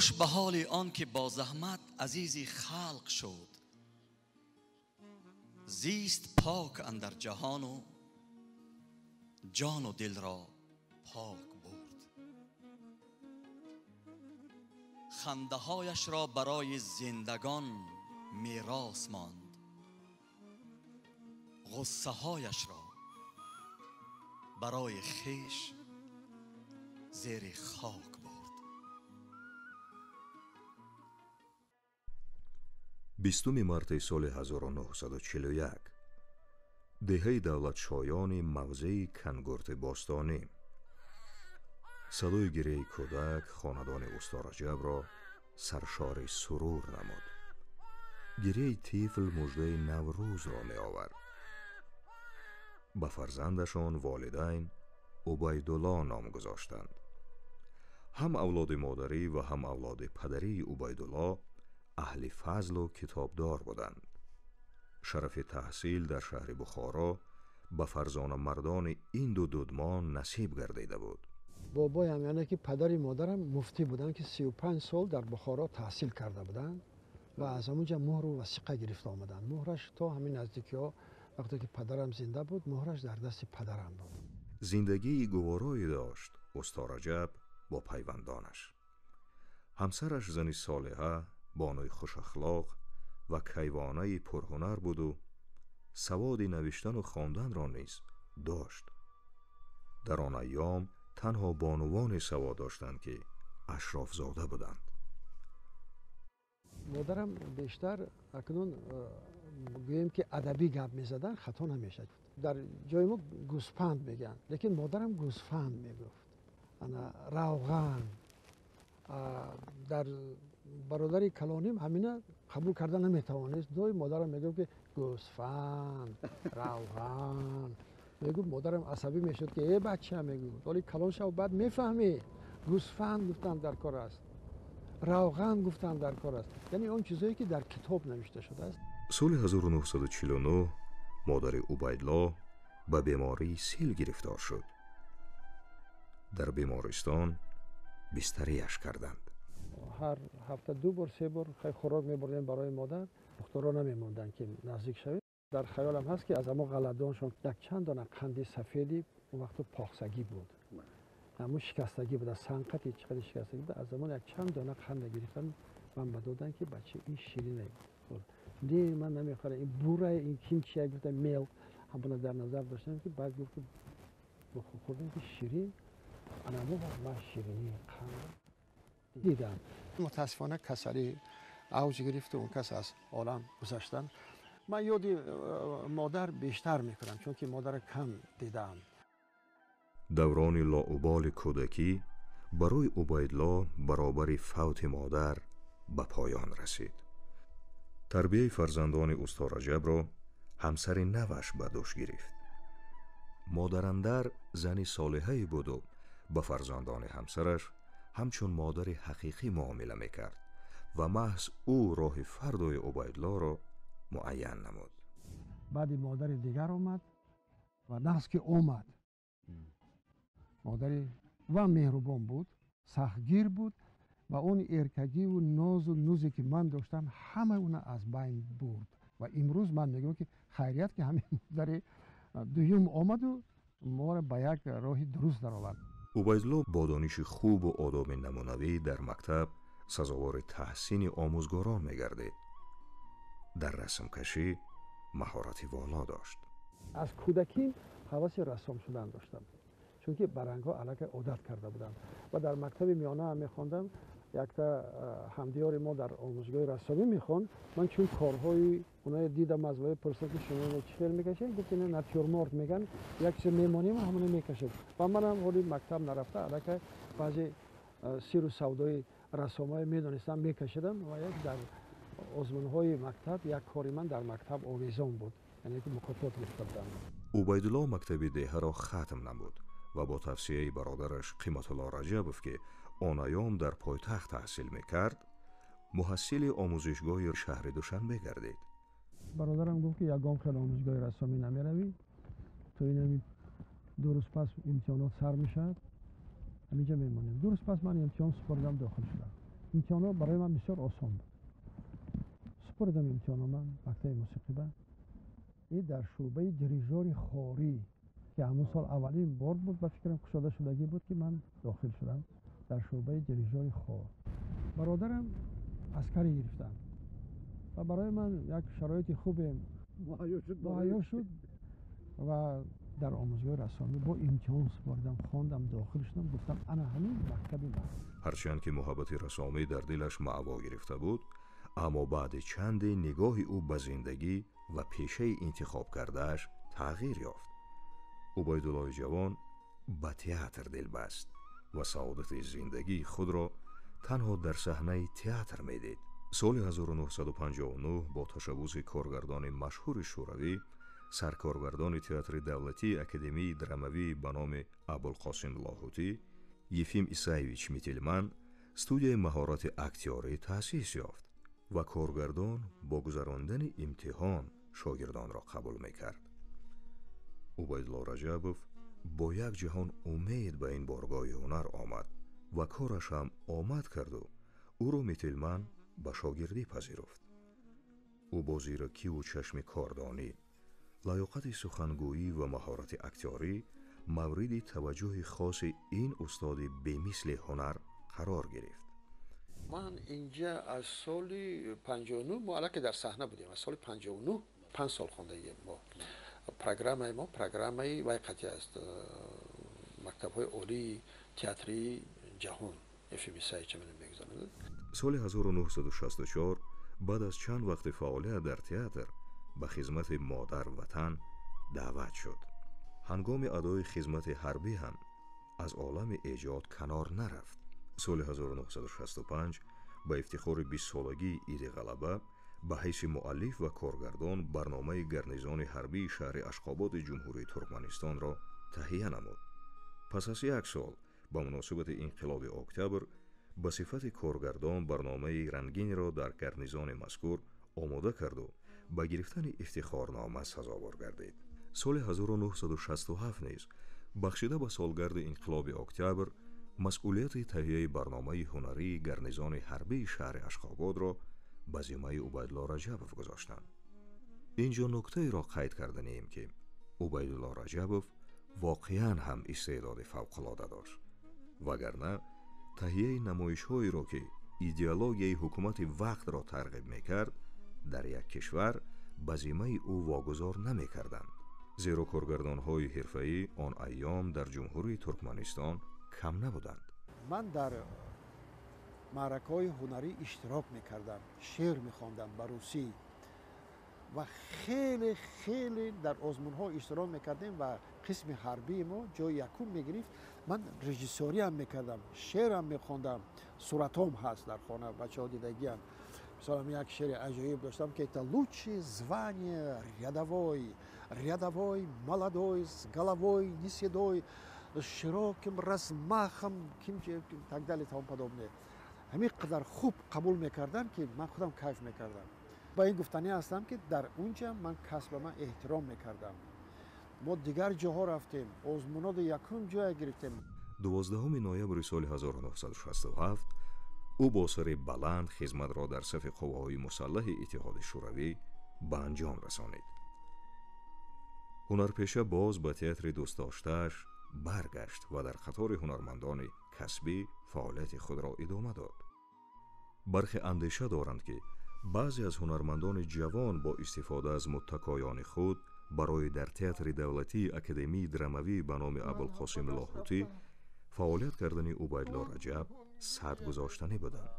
خوش به حال آن که با زحمت عزیزی خلق شد، زیست پاک اندر جهان و جان و دل را پاک برد. خنده هایش را برای زندگان میراث ماند، غصه هایش را برای خویش زیر خاک برد. 20 марти соли 1941 деҳаи давлатшоёни мавзеи Кангурти бостонӣ. садои гирияи кӯдак хонадони Усто Раҷабро саршори сурур намуд. гирияи тифл муждаи наврӯзро меовард. ба фарзандашон волидайн Убайдулло ном гузоштанд. ҳам авлоди модарӣ ва ҳам авлоди падарии Убайдулло аҳли фазлу китобдор буданд. шарафи таҳсил дар шаҳри Бухоро ба фарзонамардони ин ду дудмон насиб гардида буд. бобоям яъне ки падари модарам муфтӣ буданд ки 35 сол дар Бухоро таҳсил карда буданд ва аз ҳамунҷа муҳру васиқа гирифта омаданд. муҳраш то ҳамин наздикиҳо вақте ки падарам зинда буд, муҳраш дар дасти падарам буд. зиндагии гуворое дошт Усто Раҷаб бо пайвандонаш. ҳамсараш зани солиҳа, бонуи хушахлоқ ва кайвонаи пурҳунар буду саводи навиштану хонданро низ дошт. дар он айём танҳо бонувоне савод доштанд ки ашрофзода буданд. модарам бештар акнун гӯем ки адабӣ гап мезадан хато намешад. дар ҷои мо гӯспанд мегӯянд, лекин модарам гӯсфанд мегуфт. ана равған. дар бародари калоним ҳамина қабул карда наметавонист. доим модарам мегуфт ки гӯсфанд, равған. мегуфт модарам асабӣ мешуд ки бача мегуфт, вале калон шав баъд мефаҳмӣ гӯсфанд гуфтам дар кор аст, равған гуфтам дар кор аст. яъне он чизое ки дар китоб навишта шудааст. соли 1949 модари Убайдулло ба бемории сил гирифтор шуд. дар бемористон бистариаш карданд. ҳар ҳафта 2 бор 3 бор хӯрок мебурдем барои модар. духтуро намемонданд ки наздик шавем. дар хаёлам ҳаст ки аз ҳамон ғалладоншон якчанд дона қанди сафеди он вақто поксагӣ буд. ҳамун шикастагӣ буд, аз санқати чиқади шикастагӣ буд. аз ҳамон якчанд дона қанда гирифтан ман ба доданд ки бача ин ширина не ман намехӯрам, ин бурае, ин кимчия гуфтам мел ҳамона дар назар доштам ки баъд гуфтам хӯрдам ки ширин анамо ман ширини қанд дидам. мутаассифона касали авҷ гирифту он кас аз олам гузаштан. ман ёди модар бештар мекунам, чунки модара кам дидам. даврони лоуболи кӯдакӣ барои Убайдулло баробари фавти модар ба поён расид. тарбияи фарзандони Усто Раҷабро ҳамсари наваш ба дӯш гирифт. модарандар зани солиҳае буду ба фарзандони ҳамсараш ҳамчун модари ҳақиқӣ муомила мекард ва маҳз ӯ роҳи фардои Убайдуллоро муайян намуд. баъди модари дигар омад ва нағз ки омад, модари ва меҳрубон буд, сахтгир буд ва он эркагиву нозу нузе ки ман доштам ҳама уна аз байн бурд. ва имрӯз ман мегӯям ки хайрият ки ҳамин модари дуюм омаду моро ба як роҳи дуруст даровард. Убайдулло бо дониши хубу одоби намунавӣ дар мактаб сазовори таҳсини омӯзгорон мегардид. дар расмкашӣ маҳорати воло дошт. аз кӯдаким ҳаваси рассом шудан доштам, чунки ба рангҳо аллакай одат карда будам ва дар мактаби миёна ҳам мехондам. якта ҳамдиёри мо дар омӯзгоҳи рассомӣ мехонд. ман чун корҳои оное дидам аз вай пурсидам ки шумо чӣ феъл мекашед, гуфт ина натюрморт меган, як чиз мемонем ҳамоне мекашед. ва манам ҳоли мактаб нарафта аллакай баъзе сиру савдои рассомҳое медонистам, мекашидам ва як дар озмунҳои мактаб як кори ман дар мактаб овезон буд, яъне ки мукофот гирифта будам. Убайдулло мактаби деҳаро хатм намуд ва бо тавсияи бародараш Қиматулло Раҷабов ки он айём дар пойтахт таҳсил мекард, муҳассили омӯзишгоҳи шаҳри Душанбе гардид. бародарам гуфт ки ягон хел омӯзгоҳи рассомӣ намеравӣ, то инами 2 рӯз пас имтиҳонот сар мешавад, ҳаминҷа мемонем. 2 рӯз пас ман имтиҳон супордам, дохил шудам. امتحانا برای من بسیار آسان بود. سپردم امتحانا من مکتب موسیقی بند. این در شعبه دریژور خاری که همون سال اولین بار بود به فکرم کشاده شدگی بود که من داخل شدم در شعبه دریژور خار. برادرم عسکری گرفتن و برای من یک شرایط خوب مهیا شد و در آموزگاه رسانه با امتحان سپردم، خواندم، داخل شدم، گفتم انا همین مکتب من. هرچند که محبت رسامی در دلش معوا گرفته بود، اما بعد چند نگاه او به زندگی و پیشه انتخاب کردهش تغییر یافت. عبیدالله جوان به تئاتر دل بست و سعادت زندگی خود را تنها در صحنه تئاتر میدید. سال 1959 با تشبث کارگردان مشهور شوروی، سرکارگردان تئاتر دولتی اکادمی دراموی به نام ابوالقاسم لاهوتی، یفیم ایسایویچ میتلمن استودیوی مهارت اکتیاری تأسیس یافت و کارگردان با گذراندن امتحان شاگردان را قبول میکرد. عبیدالله رجبوف با یک جهان امید به این بارگاه هنر آمد و کارش هم آمد کرد و او را میتلمن به شاگردی پذیرفت. او با زیرکی و چشم کاردانی، لیاقت سخنگویی و مهارت اکتیاری مورد توجه خاص این استاد بی‌مثل هنر قرار گرفت. من اینجا از سال 59 ما الان که در صحنه بودیم، از سال 59 5 سال خوندگی ما پروگرام وقتی است مکتب‌های عالی تئاتری جهان FMSI چه می‌گذارند. سال 1964 بعد از چند وقت فعالیت در تئاتر به خدمت مادر وطن دعوت شد. هنگام ادای خدمت حربی هم از عالم ایجاد کنار نرفت. سال 1965 با افتخار 20 سالگی عید غلبه به حیث مؤلف و کارگردان برنامه گرنیزان حربی شهر اشخاباد جمهوری ترکمنستان را تهیه نمود. پس از یک سال با مناسبت انقلاب اکتبر به صفت کارگردان برنامه رنگین را در گرنیزان مذکور آماده کرد و به گرفتن افتخارنامه سزاوار گردید. سال 1967 نیز بخشیده به سالگرد انقلاب اکتبر مسئولیت تهیه برنامه هنری گرنیزان حربی شهر اشخاباد را به ذمه عبیدالله رجبوف گذاشتند. اینجا نکته را قید کردنیم که عبیدالله رجبوف واقعا هم استعداد فوق‌العاده داشت، وگرنه تهیه نمایش‌هایی را که ایدئولوژی حکومت وقت را ترغیب می‌کرد در یک کشور به ذمه او واگذار نمی‌کردند، زیرا کارگردان‌های حرفه‌ای آن ایام در جمهوری ترکمنستان کم نبودند. من در معرکه‌های هنری اشتراک می‌کردم، شعر می‌خواندم به روسی و خیلی در آزمون‌ها اشتراک می‌کردیم و قسم حربی ما جای یکم می‌گرفت. من رژیسوری هم می‌کردم، شعر هم می‌خواندم، صورتام هست در خانه، بچه‌ها دیدگی‌ام. مثلا یک شعر عجایب داشتم که تا лучшее звание рядовой молодой с головой не седой с широким размахом так далее тому подобное. همین قدر خوب قبول میکردن که من خودم کیف میکردم. با این گفتنی هستم که در اونجا من کسب من احترام میکردم. ما دیگر جاها رفتیم، آزمونات یکم جای گرفتیم. 12 نوامبر سال 1967 او با سر بلند خدمت را در صف قواهای مسلح اتحاد شوروی به انجام رسانید. هنرپیشه باز به تئاتر دوست داشته‌اش برگشت و در قطار هنرمندان کسبی فعالیت خود را ادامه داد. برخی اندیشه دارند که بعضی از هنرمندان جوان با استفاده از متکایان خود برای در تئاتر دولتی اکادمی دراموی به نام ابوالقاسم لاهوتی فعالیت کردن عبیدالله رجب سد گذاشتنی بودند.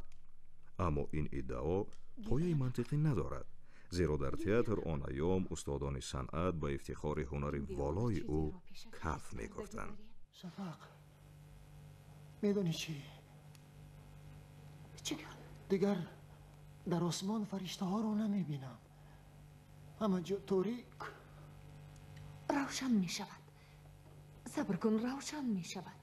اما این ادعا پایه منطقی ندارد، زیرا در تئاتر آن ایام استادان صنعت با افتخار هنر والای او کف می‌گفتند. شفق میدونی چی؟ دیگر در آسمان فرشته ها رو نمیبینم، همه جا تاریک. روشن می شود، صبر کن، روشن می شود.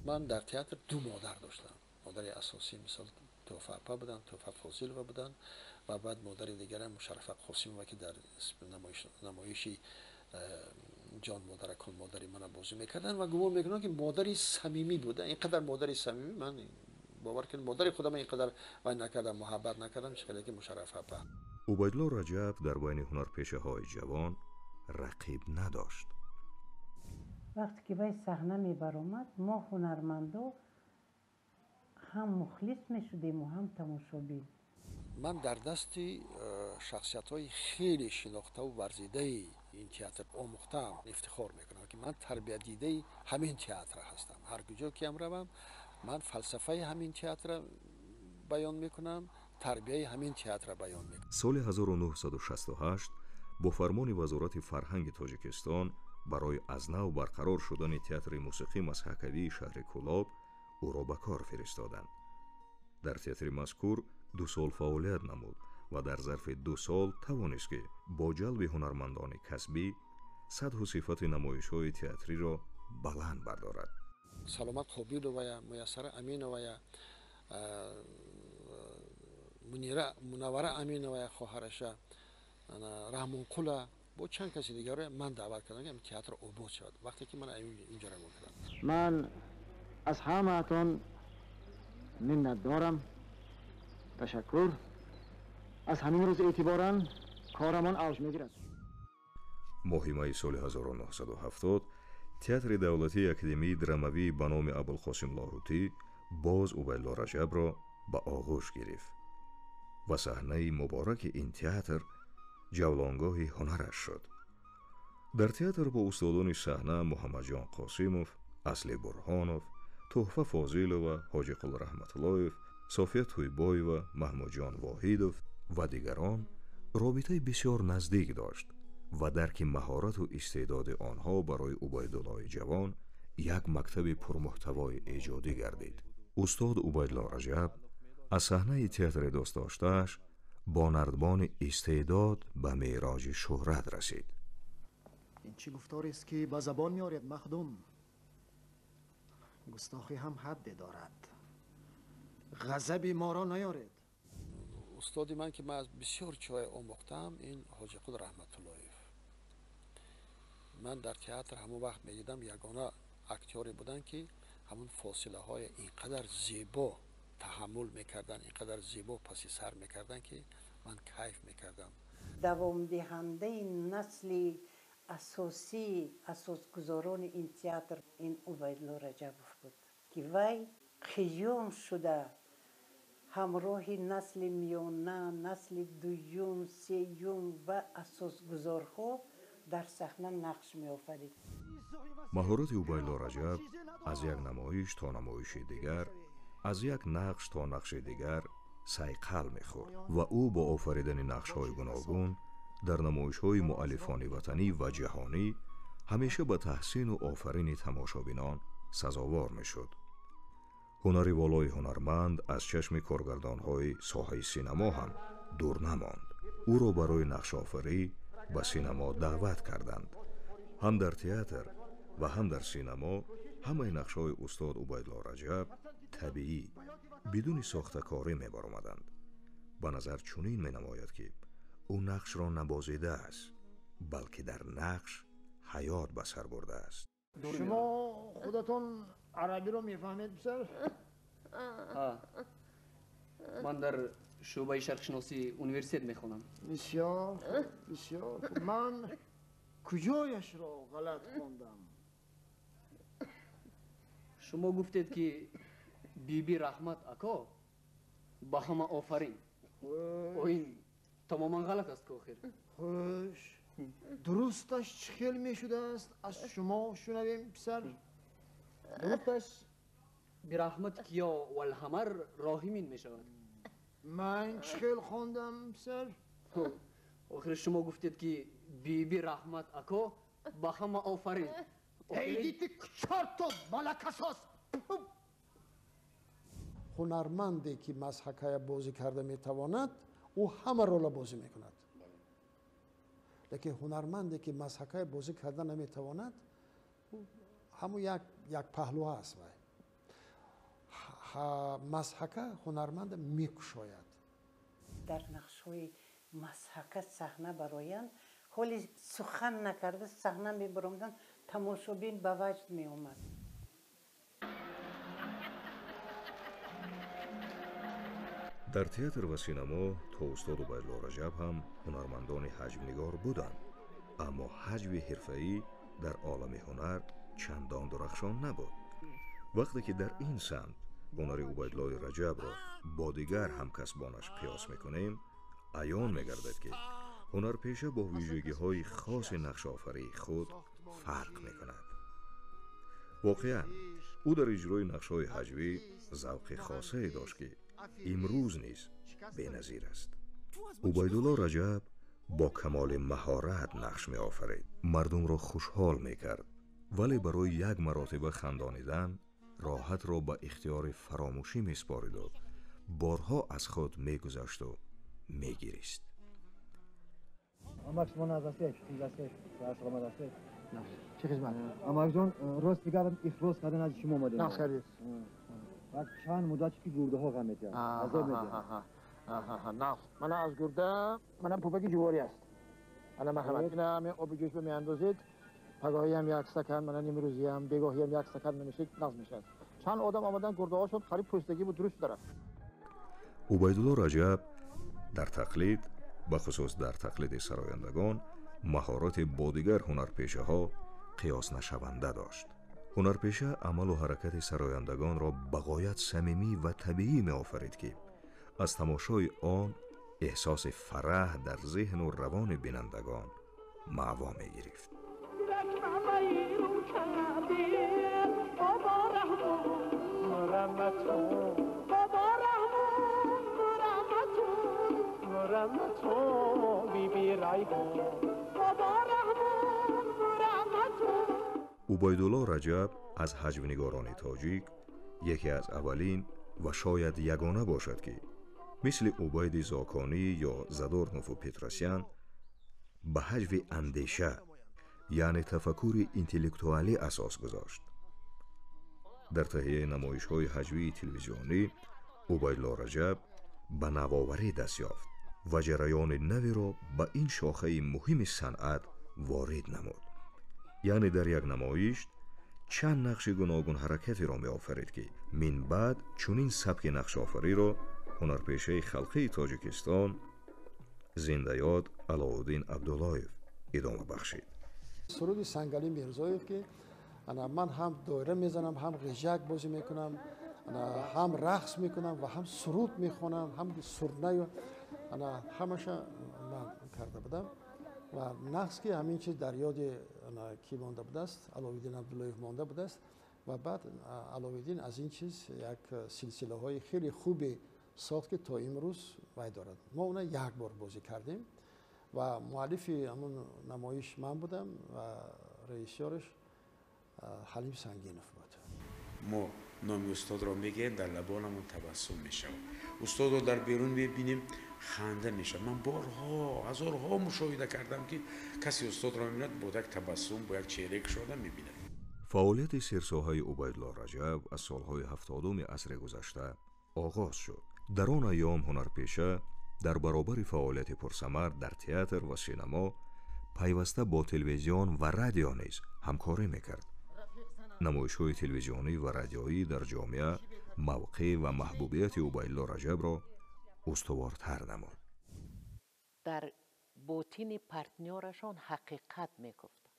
من در تئاتر دو مادر داشتم. مادر اساسی مثل توفا اپا بودن، توفا فاضلova بودن و بعد مادر دیگر هم مشرفه قاسمova که در نمایشی جان مادر کن مادری من بازی میکردن و گمان میکنن که مادری صمیمی بوده. اینقدر مادری صمیمی من باور کنید مادر خودم اینقدر وای نکردم، محبت نکردم، چقدر که مشرفه بود. عبیدالله رجب در بین هنرپیشه‌های جوان رقیب نداشت. وقتی که به صحنه می برآمد ما هنرمندا هم مخلص می شدیم و هم تماشابین. من در دست شخصیت‌های خیلی شناخته و ورزیده این تئاتر آموختم، افتخار میکنم که من تربیت دیده همین تئاتر هستم. هر کجا که روم من فلسفه همین تئاتر بیان میکنم، تربیت همین تئاتر بیان میکنم. سال 1968 با فرمان وزارت فرهنگ تاجیکستان برای از نو برقرار شدن تئاتر موسیقی مضحکوی شهر کولاب او را به کار فرستادند. در تئاتر مذکور 2 سال فعالیت نمود و در ظرف 2 سال توانست که با جلب هنرمندان کسبی سطح و صفت نمایش‌های تئاتری را بلند بردارد. سلامت خوبیل و میسر امین و منوره امین و خواهرش رحمان قل با چند کسی دیگر من دعوت کردم که تئاتر عبور شد. وقتی که من اینجا رو کردم، من از همه‌تان منت دارم. تشکر. از همین روز اعتباراً کارمان اوج میگیرد. ماه می سال 1970 تئاتر دولتی اکادمی دراموی به نام ابوالقاسم لاهوتی باز عبیدالله رجب را به آغوش گرفت و صحنه مبارک این تئاتر جولانگاه هنرش شد. در تئاتر با استادان صحنه محمد جان قاسموف، اصلی برهانوف، تحفه فاضل و حاجی قل رحمت اللهیف، صافیه تویبای و محمود جان واحدوف و دیگران رابطه بسیار نزدیک داشت و درک مهارت و استعداد آنها برای عبیدالله جوان یک مکتب پرمحتوای ایجادی گردید. استاد عبیدالله رجب از صحنه تئاتر دوست داشته‌اش با نردبان استعداد به معراج شهرت رسید. این چه گفتاری است که به زبان می‌آرید مخدوم؟ گستاخی هم حد دارد. غضب ما را نیارید. استادی من که من از بسیار چای آموختم این حاجی قل رحمت الله. من در تئاتر همون وقت می‌دیدم یگانه اکتوری بودن که همون فاصله های اینقدر زیبا تحمل میکردن، اینقدر زیبا پس سر میکردن که من کیف میکردم. دوام دهنده نسل اساسگزاران این تئاتر این عبیدالله رجبوف بود که وی قیام شده همراه نسل میانه، نسل دوم، سوم و اساسگزارها در صحنه نقش می آفرید. مهارت عبیدالله رجب از یک نمایش تا نمایش دیگر، از یک نقش تا نقش دیگر صیقل می‌خورد و او با آفریدن نقش‌های گوناگون در نمایش‌های مؤلفان وطنی و جهانی همیشه به تحسین و آفرین تماشابینان سزاوار می‌شد. هنر والای هنرمند از چشم کارگردان‌های ساحه سینما هم دور نماند. او را برای نقش آفری به سینما دعوت کردند. هم در تئاتر و هم در سینما همه نقش‌های استاد عبیدالله رجب طبیعی بدون ساخته‌کاری می‌برآمدند. به نظر چنین می‌نماید که او نقش را نبازیده است، بلکه در نقش حیات به سر برده است. شما خودتون عربی رو میفهمید پسر؟ من در شعبه شرق شناسی اونیورسیت میخونم. بسیار بسیار. من کجایش را غلط خوندم؟ شما گفتید که بیبی رحمت اکا با همه آفرین. این تماما غلط است که آخر. خوش درستش چه خیلی می شده است از شما شنویم پسر؟ درستش بی رحمت کیا و الحمر راهمین می شود. من چه خیلی خوندم پسر؟ آخر شما گفتید که بیبی رحمت اکا با همه آفرین. ایدیتی کچار تو ملک اساس. هنرمندی که مسحکه بازی کرده میتواند او همه رول بازی میکند، لیکن هنرمندی که مسحکه بازی کرده نمیتواند همون یک پهلو است. مسحکه هنرمند میکشاید. در نقش‌های مسحکه صحنه برایند حالی سخن نکرده صحنه میبرامدن تماشابین به وجد می آمد. در تئاتر و سینما تا استاد عبیدالله رجب هم هنرمندان حجم‌نگار بودند، اما حجم حرفه‌ای در عالم هنر چندان درخشان نبود. وقتی که در این سمت هنر عبیدالله رجب را با دیگر همکسبانش قیاس میکنیم، عیان میگردد که هنرپیشه با ویژگی‌های خاص نقش‌آفری خود فرق میکند. واقعاً او در اجرای نقش‌های هجوی ذوق خاصی داشت که امروز نیز بی‌نظیر است. عبیدالله رجب با کمال مهارت نقش می‌آفرید، مردم را خوشحال می‌کرد، ولی برای یک مراتبه خندانیدن راحت را به اختیار فراموشی می‌سپارید و بارها از خود می‌گذشت و می‌گریست. اماکس من از است سلامت است. چه خدمت؟ اماک جان راست بگم اخلاص کردن از شما اومده. نقش کردید. بعد چند مدت که گرده ها غم می‌کرد. عذاب می‌داد. نه من از گرده منم پوپک جواری است. الان مرحمت اینا همه آب جوش به میاندازید. پگاهی هم یک سکن من امروزی هم بگاهی هم یک سکن نمیشه نقض میشه. چند آدم آمدن گرده هاشون خرید پوستگی بود درست دارن. عبیدالله رجب در تقلید، بخصوص در تقلید سرایندگان، مهارت با دیگر هنرپیشه ها قیاس نشونده داشت. هنرپیشه عمل و حرکت سرایندگان را به غایت صمیمی و طبیعی می آفرید که از تماشای آن احساس فرح در ذهن و روان بینندگان معوا می گرفت. عبیدالله رجب از حجم‌نگاران تاجیک یکی از اولین و شاید یگانه باشد که مثل عبید زاکانی یا زادورنوف و پترسیان به حجم اندیشه یعنی تفکر انتلکتوالی اساس گذاشت. در تهیه نمایش‌های حجوی تلویزیونی عبیدالله رجب به نوآوری دست یافت و جریان نوی را به این شاخه مهم صنعت وارد نمود. یعنی در یک نمایش چند نقش گوناگون حرکتی را می آفرید که من بعد چنین سبک نقش آفری را هنرپیشه خلقی تاجیکستان زنده یاد علاءالدین عبداللهیف ادامه بخشید. سرود سنگلی میرزایف که من هم دایره میزنم، هم غژک بازی میکنم، هم رقص میکنم و هم سرود میخونم، هم سرنه همشه من کرده بودم و نقص که همین چیز در یاد کی مانده بوده است، علاءالدین عبداللهیف مانده بوده است و بعد علاءالدین از این چیز یک سلسله های خیلی خوبی ساخت که تا امروز وای دارد. ما اون یک بار بازی کردیم و مؤلف همون نمایش من بودم و رئیسیارش حلیم سنگینوف بود. ما نام استاد را میگیم در لبانمون تبسم میشه. استاد رو در بیرون میبینیم خنده میشه. من بارها هزارها مشاهده کردم که کسی استاد را میبیند با یک تبسم با یک چهره شده میبینه. فعالیت سرساهای عبیدالله رجب از سالهای 70 عصر گذشته آغاز شد. در آن ایام هنرپیشه در برابر فعالیت پرثمر در تئاتر و سینما پیوسته با تلویزیون و رادیو نیز همکاری میکرد. نمایش‌های تلویزیونی و رادیویی در جامعه موقع و محبوبیت عبیدالله رجب را استوارتر نمود. در باطن پارتنرشان حقیقت میگفتند،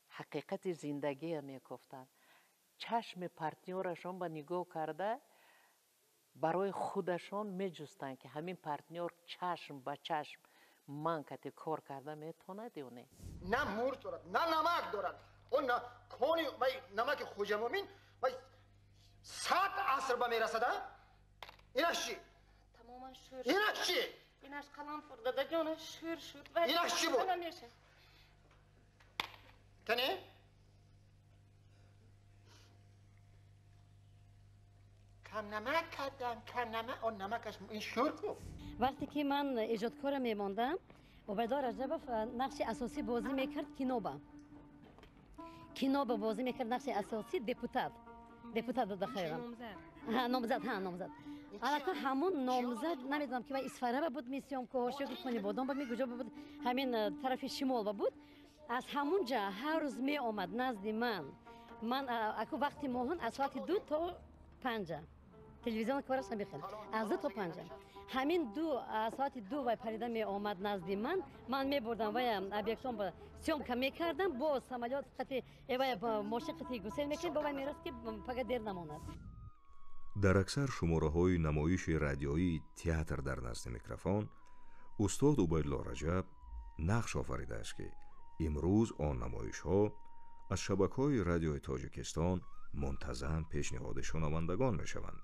حقیقت زندگی میگفتند. چشم پارتنرشان به نگاه کرده برای خودشان میجستند که همین پارتنر چشم به چشم من که کار کرده میتونه یا نه. نه مرد دارد نه نمک دارد. اون کونی نمک خوجمامین 100 عصر به میرسده. اینش چی؟ تماما شور. اینش چی؟ اینش قلم فرده جانش شور شد. اینش چی بود؟ نمیشه. کنی؟ کم نمک کردم، کم نمک. اون نمکش این شور کو. وقتی که من ایجادکار میماندم عبیدالله رجبوف نقش اساسی بازی میکرد. کینوبا بازی میکرد نقش اساسی دپوتات بود خیرم. نامزد. البته همون نامزد نمیدونم که اسفره بود میسیام که شکل کنی بودم بود میگوجا بود همین طرف شمال بود. از همونجا هر روز می آمد نزد من اکو وقتی ماهون از ساعت 2 تا 5 تلویزیون کارش هم بخیر از 2 تا 5 همین ساعت 2 و پریده می آمد نزد من می بردم و ابیکتون با سیومکا می کردم با سمالیات قطعی و ماشین قطعی گسیل میکنم با میراست که فقط دیر نماند. در اکثر شماره‌های نمایش رادیویی تئاتر در نزد میکروفون استاد عبیدالله رجب نقش آفریده است که امروز آن نمایش‌ها از شبکه‌های رادیوی تاجیکستان منتظم پیشنهاد شنوندگان می‌شوند.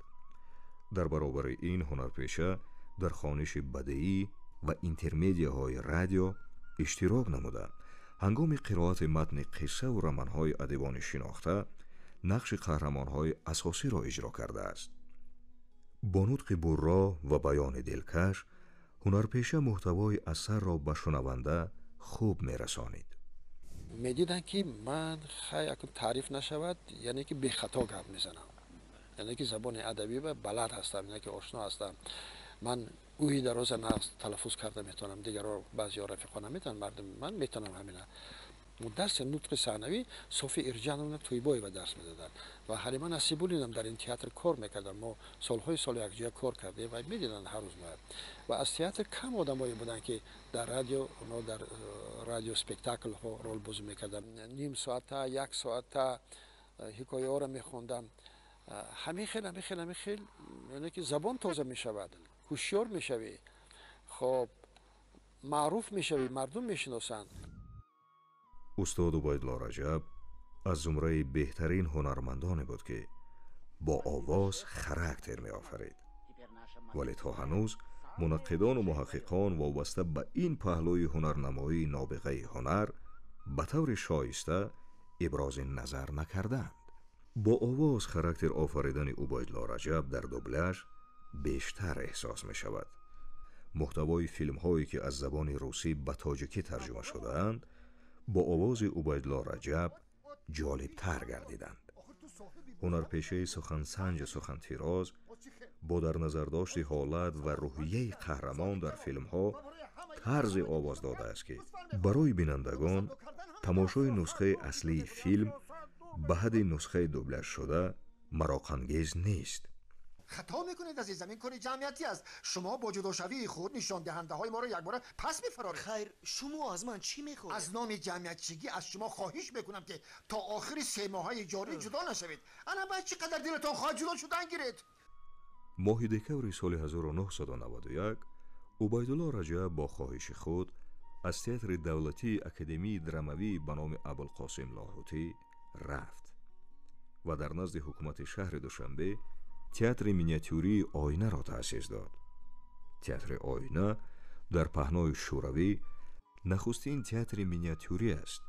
در برابر این هنرپیشه در خوانش بدیعی و اینترمدیاهای رادیو اشتراک نموده هنگام قرائت متن قصه و رمان‌های ادیبان شناخته نقش قهرمان‌های اساسی را اجرا کرده است. با نطق برا و بیان دلکش هنرپیشه محتوای اثر را به شنونده خوب می‌رسانید. می‌دیدن که من خیلی تعریف نشود، یعنی که بی خطا گپ میزنم، یعنی که زبان ادبی و بلد هستم، یعنی که آشنا هستم. من اوهی دراز نفس تلفظ کرده میتونم، دیگرها بعضی رفیقان نمیتونن، مردم من میتونم همینه. درس نطق ثانوی صوفی ارجانمون تویبای و درس میدادن و حلیما نصیبولینم در این تئاتر کار میکردن. ما سال یک جای کار کردیم و میدیدن هر روز ما. و از تئاتر کم آدمایی بودن که در رادیو، اونا در رادیو اسپکتاکل ها رول بازی میکردن. نیم ساعت تا 1 ساعت تا حکایه ها رو میخوندم. همین خیلی یعنی که زبان تازه میشود، هوشیار میشوی، خب معروف میشوی، مردم میشناسند. استاد عبیدالله رجب از زمره بهترین هنرمندانی بود که با آواز خاراکتر می آفرید. ولی تا هنوز منقدان و محققان وابسته به این پهلوی هنرنمایی نابغه هنر به طور شایسته ابراز نظر نکردند. با آواز خاراکتر آفریدن عبیدالله رجب در دوبلاژ بیشتر احساس می شود. محتوای فیلم هایی که از زبان روسی به تاجیکی ترجمه شده اند با آواز عبیدالله رجب جالب تر گردیدند. هنرپیشه سخنسنج سخنتیراز با در نظر داشت حالت و روحیه قهرمان در فیلم ها طرز آواز داده است که برای بینندگان تماشای نسخه اصلی فیلم به حد نسخه دوبلاژ شده مراق‌انگیز نیست. خطا میکنید از این زمین کار جمعیتی است. شما با جداشوی خود نشان دهنده های ما را یک بار پس میفرارید. خیر شما از من چی میخواهید؟ از نام جمعیتچگی از شما خواهش میکنم که تا آخر 3 ماهه جاری جدا نشوید. انا بعد چقدر دلتان خواهد جدا شدن گیرید. ماه دکمبر سال 1991 عبیدالله رجب با خواهش خود از تئاتر دولتی اکادمی دراموی به نام ابوالقاسم لاهوتی رفت و در نزد حکومت شهر دوشنبه تئاتر مینیاتوری آینه را تأسیس داد. تئاتر آینه در پهنای شوروی نخستین تئاتر مینیاتوری است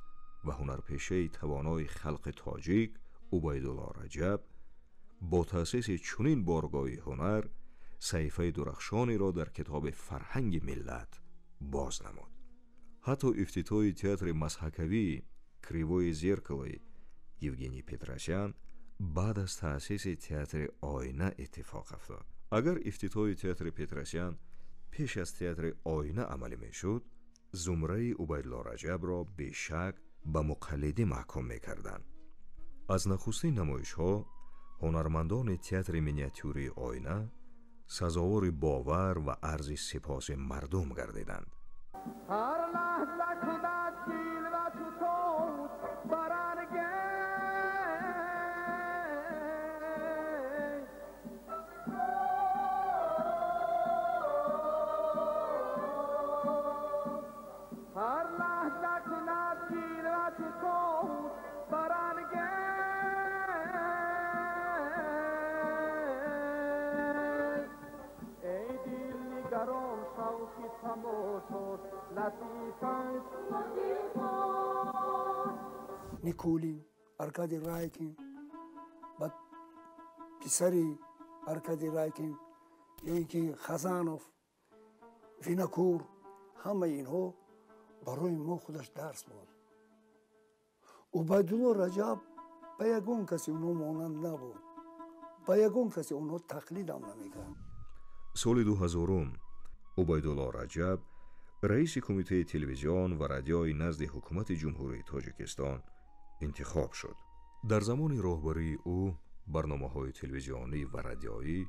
و هنرپیشه توانای خلق تاجیک عبیدالله رجب با تأسیس چنین بارگاه هنر صحیفه درخشانی را در کتاب فرهنگ ملت باز نمود. حتی افتتاح تئاتر مسحکوی کریوی زرکلوی یوگنی پتراسیان بعد از تأسیس تئاتر آینه اتفاق افتاد. اگر افتتاح تئاتر پتراسیان پیش از تئاتر آینه عملی میشد، زمره عبیدالله رجب را به شک به مقلدی محکوم میکردند. از نخستین نمایش ها هنرمندان تئاتر مینیاتوری آینه سزاوار باور و عرض سپاس مردم گردیدند. نیکولین، ارکادی رایکین، بعد پسری ارکادی رایکین، یا اینکه خزانوف، وینکور، همه اینها برای ما خودش درس بود. عبیدالله رجب به یگان کسی اونها مانند نبود. به یگان کسی اونها تقلید هم نمیکرد. سال 2000 عبیدالله رجب رئیس کمیته تلویزیون و رادیوی نزد حکومت جمهوری تاجیکستان انتخاب شد. در زمان راهبری او برنامه‌های تلویزیونی و رادیویی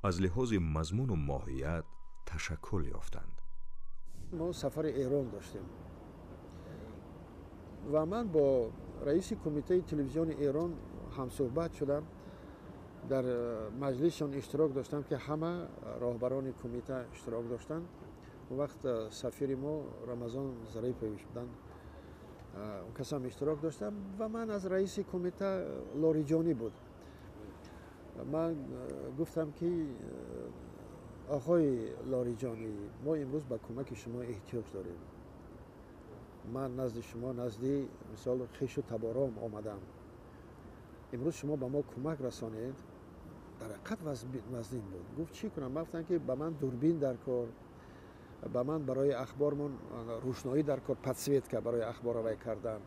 از لحاظ مضمون و ماهیت تشکل یافتند. ما سفر ایران داشتیم و من با رئیس کمیته تلویزیون ایران هم صحبت شدم، در مجلسشان اشتراک داشتم که همه راهبران کمیته اشتراک داشتن. وقت سفیر ما رمضان ظریفویچ بودن، اون کس هم اشتراک داشتم و من از رئیس کمیته لاریجانی بود. من گفتم که آقای لاریجانی، ما امروز به کمک شما احتیاج داریم. من نزد شما، نزدی مثال خویش و تبارام آمدم. امروز شما به ما کمک رسانید. در حقیقت وزین بود. گفت چی کنم؟ من گفتم که به من دوربین در کار، به من برای اخبارمون روشنایی در کار، پدسویت که برای اخبار وی کردن.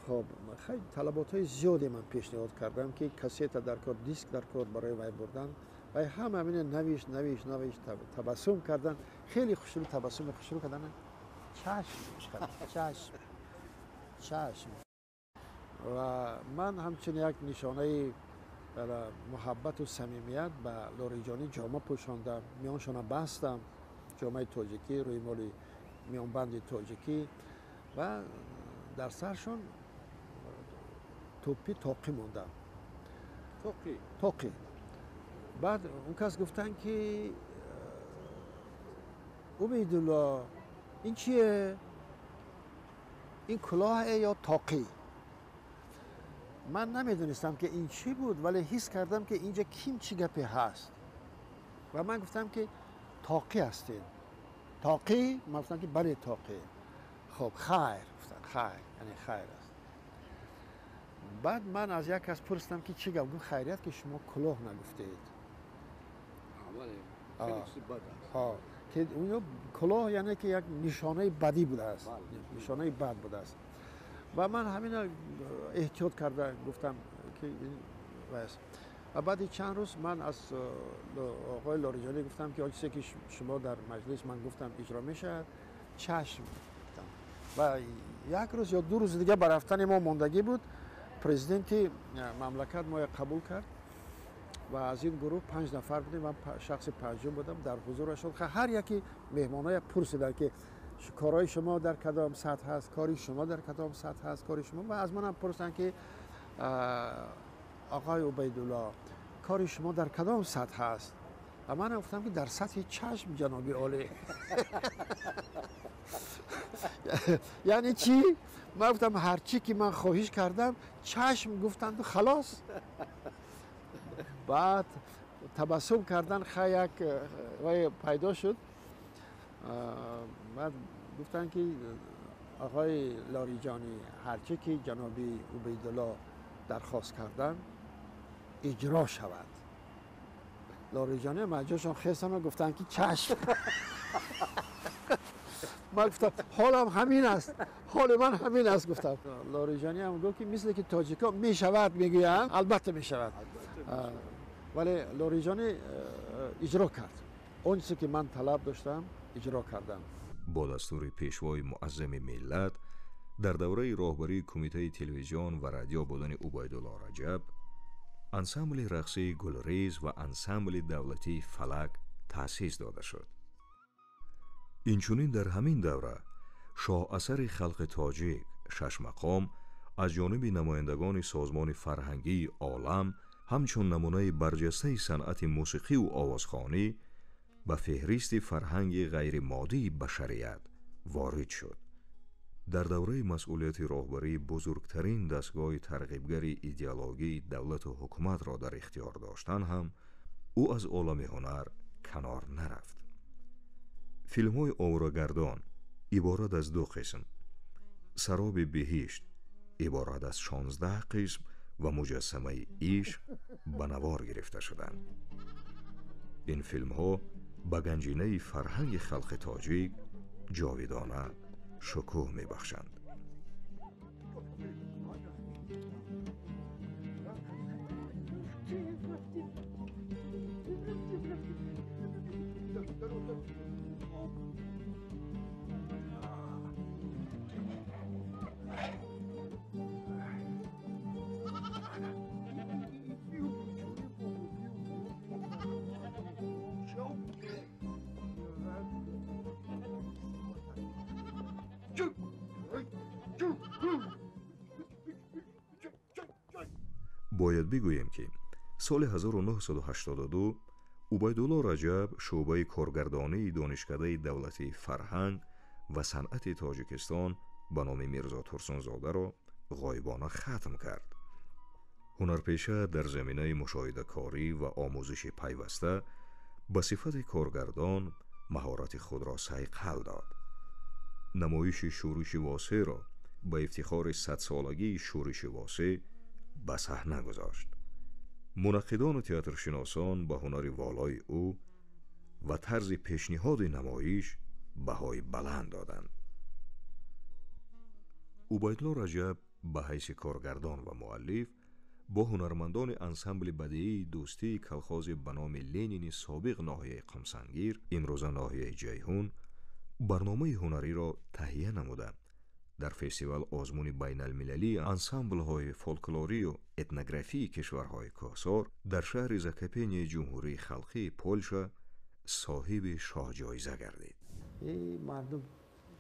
خب خیلی طلبات‌های زیادی من پیشنهاد کردم که کسیت در کار، دیسک در کار برای وی بردن و هم همین نویش تبسم کردن، خیلی خوشحال تبسم خوشحال کردن. چشم و من همچنین یک نشانه محبت و صمیمیت به لاریجانی جامه پوشاندم، میانشان بستم، جامعه تاجیکی، روی مال میانبند تاجیکی و در سرشان توپی تاقی موندم. تاقی. بعد اون کس گفتن که عبیدالله این چیه؟ این کلاه یا تاقی؟ من نمیدونستم که این چی بود، ولی حس کردم که اینجا کیم چی گپی هست و من گفتم که تاقی هستین. تاقی؟ من گفتم که بله تاقی. خب خیر، گفتن خیر، یعنی خیر است. بعد من از یک کس پرسیدم که چی گفت؟ خیریت که شما کلاه نگفتید. که اون کلاه یعنی که یک نشانه بدی بوده است، نشانه بد بوده است. و من همین احتیاط کرده گفتم که این واسه. و بعد چند روز من از آقای لاریجانی گفتم که آنچه که شما در مجلس من گفتم اجرا میشه، چشم. و یک روز یا 2 روز دیگه بر رفتن ما ماندگی بود. پرزیدنت مملکت ما قبول کرد و از این گروه 5 نفر بودیم. من شخص پنجم بودم. در حضورشون هر یکی مهمانای پرسیدن که کارهای شما در کدام سطح هست، کاری شما در کدام سطح هست، کاری شما. و از منم پرسیدن که آقای عبیدالله کاری شما در کدام سطح هست؟ و من گفتم که در سطح چشم جناب عالی. یعنی چی؟ من گفتم هر چی که من خواهش کردم چشم گفتند و خلاص. بعد تبسم کردن خیلی یک پیدا شد. بعد گفتن که آقای لاریجانی هر چی که جناب عبیدالله درخواست کردن اجرا شود. لاریجانی مجاشون خیستن و گفتن که چشم. من گفتم حالم همین است، حال من همین است. گفتم لاریجانی هم گفت که مثل که تاجیکا می شود میگویند، البته می شود. ولی لاریجانی اجرا کرد. اون چیزی که من طلب داشتم اجرا کردم. با دستور پیشوای معظم ملت در دوره راهبری کمیته تلویزیون و رادیو بودن عبیدالله رجب، انسامبل رقصی گلریز و انسامبل دولتی فلک تأسیس داده شد. اینچنین در همین دوره شاه اثر خلق تاجیک 6 مقام از جانب نمایندگان سازمان فرهنگی عالم همچون نمونه برجسته صنعت موسیقی و آوازخوانی به فهرست فرهنگ غیر مادی بشریت وارد شد. در دوره مسئولیت راهبری بزرگترین دستگاه ترغیبگر ایدئولوژی دولت و حکومت را در اختیار داشتن هم او از عالم هنر کنار نرفت. فیلم های آوراگردان عبارت از 2 قسم، سراب بهشت عبارت از 16 قسم و مجسمه عشق به نوار گرفته شدند. این فیلم ها به گنجینه فرهنگ خلق تاجیک جاودانه شکوه می بخشند. باید بگوییم که سال 1982 عبیدالله رجب شعبه کارگردانی دانشکده دولتی فرهنگ و صنعت تاجیکستان به نام میرزا ترسونزاده را غایبانه ختم کرد. هنرپیشه در زمینه مشاهده کاری و آموزش پیوسته به صفت کارگردان مهارت خود را صیقل داد. نمایش شورش واسه را به افتخار 100 سالگی شورش واسه به صحنه گذاشت. منقدان و تئاترشناسان به هنر والای او و طرز پیشنهاد نمایش بهای بلند دادند. عبیدالله رجب به حیث کارگردان و مؤلف با هنرمندان انسمبل بدیعی دوستی کلخاز به نام لنین سابق ناحیه قمسنگیر امروزه ناحیه جیهون برنامه هنری را تهیه نموده در فستیوال آزمون بین المللی انسامبل های فولکلوری و اتنوگرافی کشورهای کاسار در شهر زاکپین جمهوری خلقی پولشا صاحب شاه جایزه گردید. این مردم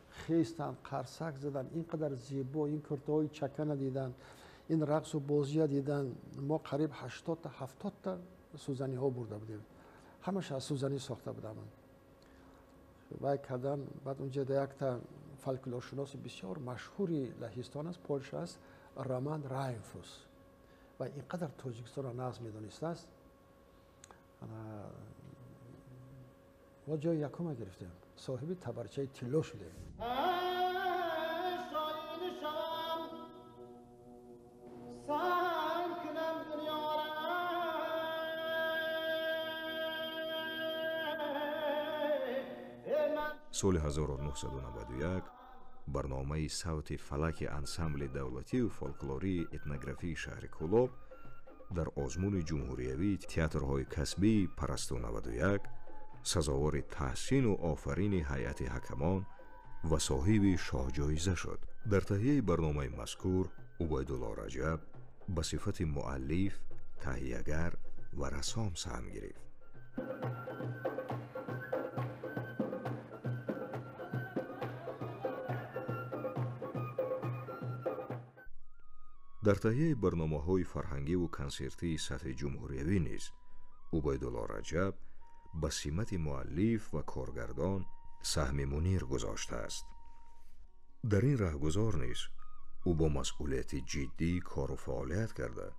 خیستن، قرصک زدن، اینقدر زیبا این کرتهای چکن دیدن، این رقص و بازی دیدن. ما قریب 80 تا 70 تا سوزنی ها برده بودیم، همش از سوزنی ساخته بودم. و کردن بعد اونجا یک تا فولکلورشناس بسیار مشهوری لهستان است، پولش است، رامان رایفوس و اینقدر تاجیکستان را نقض میدانسته است. ما جای یکم گرفتیم، صاحب تبرچه تیلو شدیم. سال 1991 برنامه صوت فلک انسمبل دولتی و فولکلوری اتنوگرافی شهر کولاب در آزمون جمهوریوی تئاترهای کسبی پرستو 91 سزاوار تحسین و آفرین هیئت حکمان و صاحب شاه جایزه شد. در تهیه برنامه مذکور عبیدالله رجب به صفت مؤلف، تهیه‌گر و رسام سهم گرفت. در تهیه برنامه‌های فرهنگی و کنسرتی سطح جمهوریوی نیز عبیدالله رجب به سمت مؤلف و کارگردان سهم منیر گذاشته است. در این راهگذار نیز او با مسئولیت جدی کار و فعالیت کرده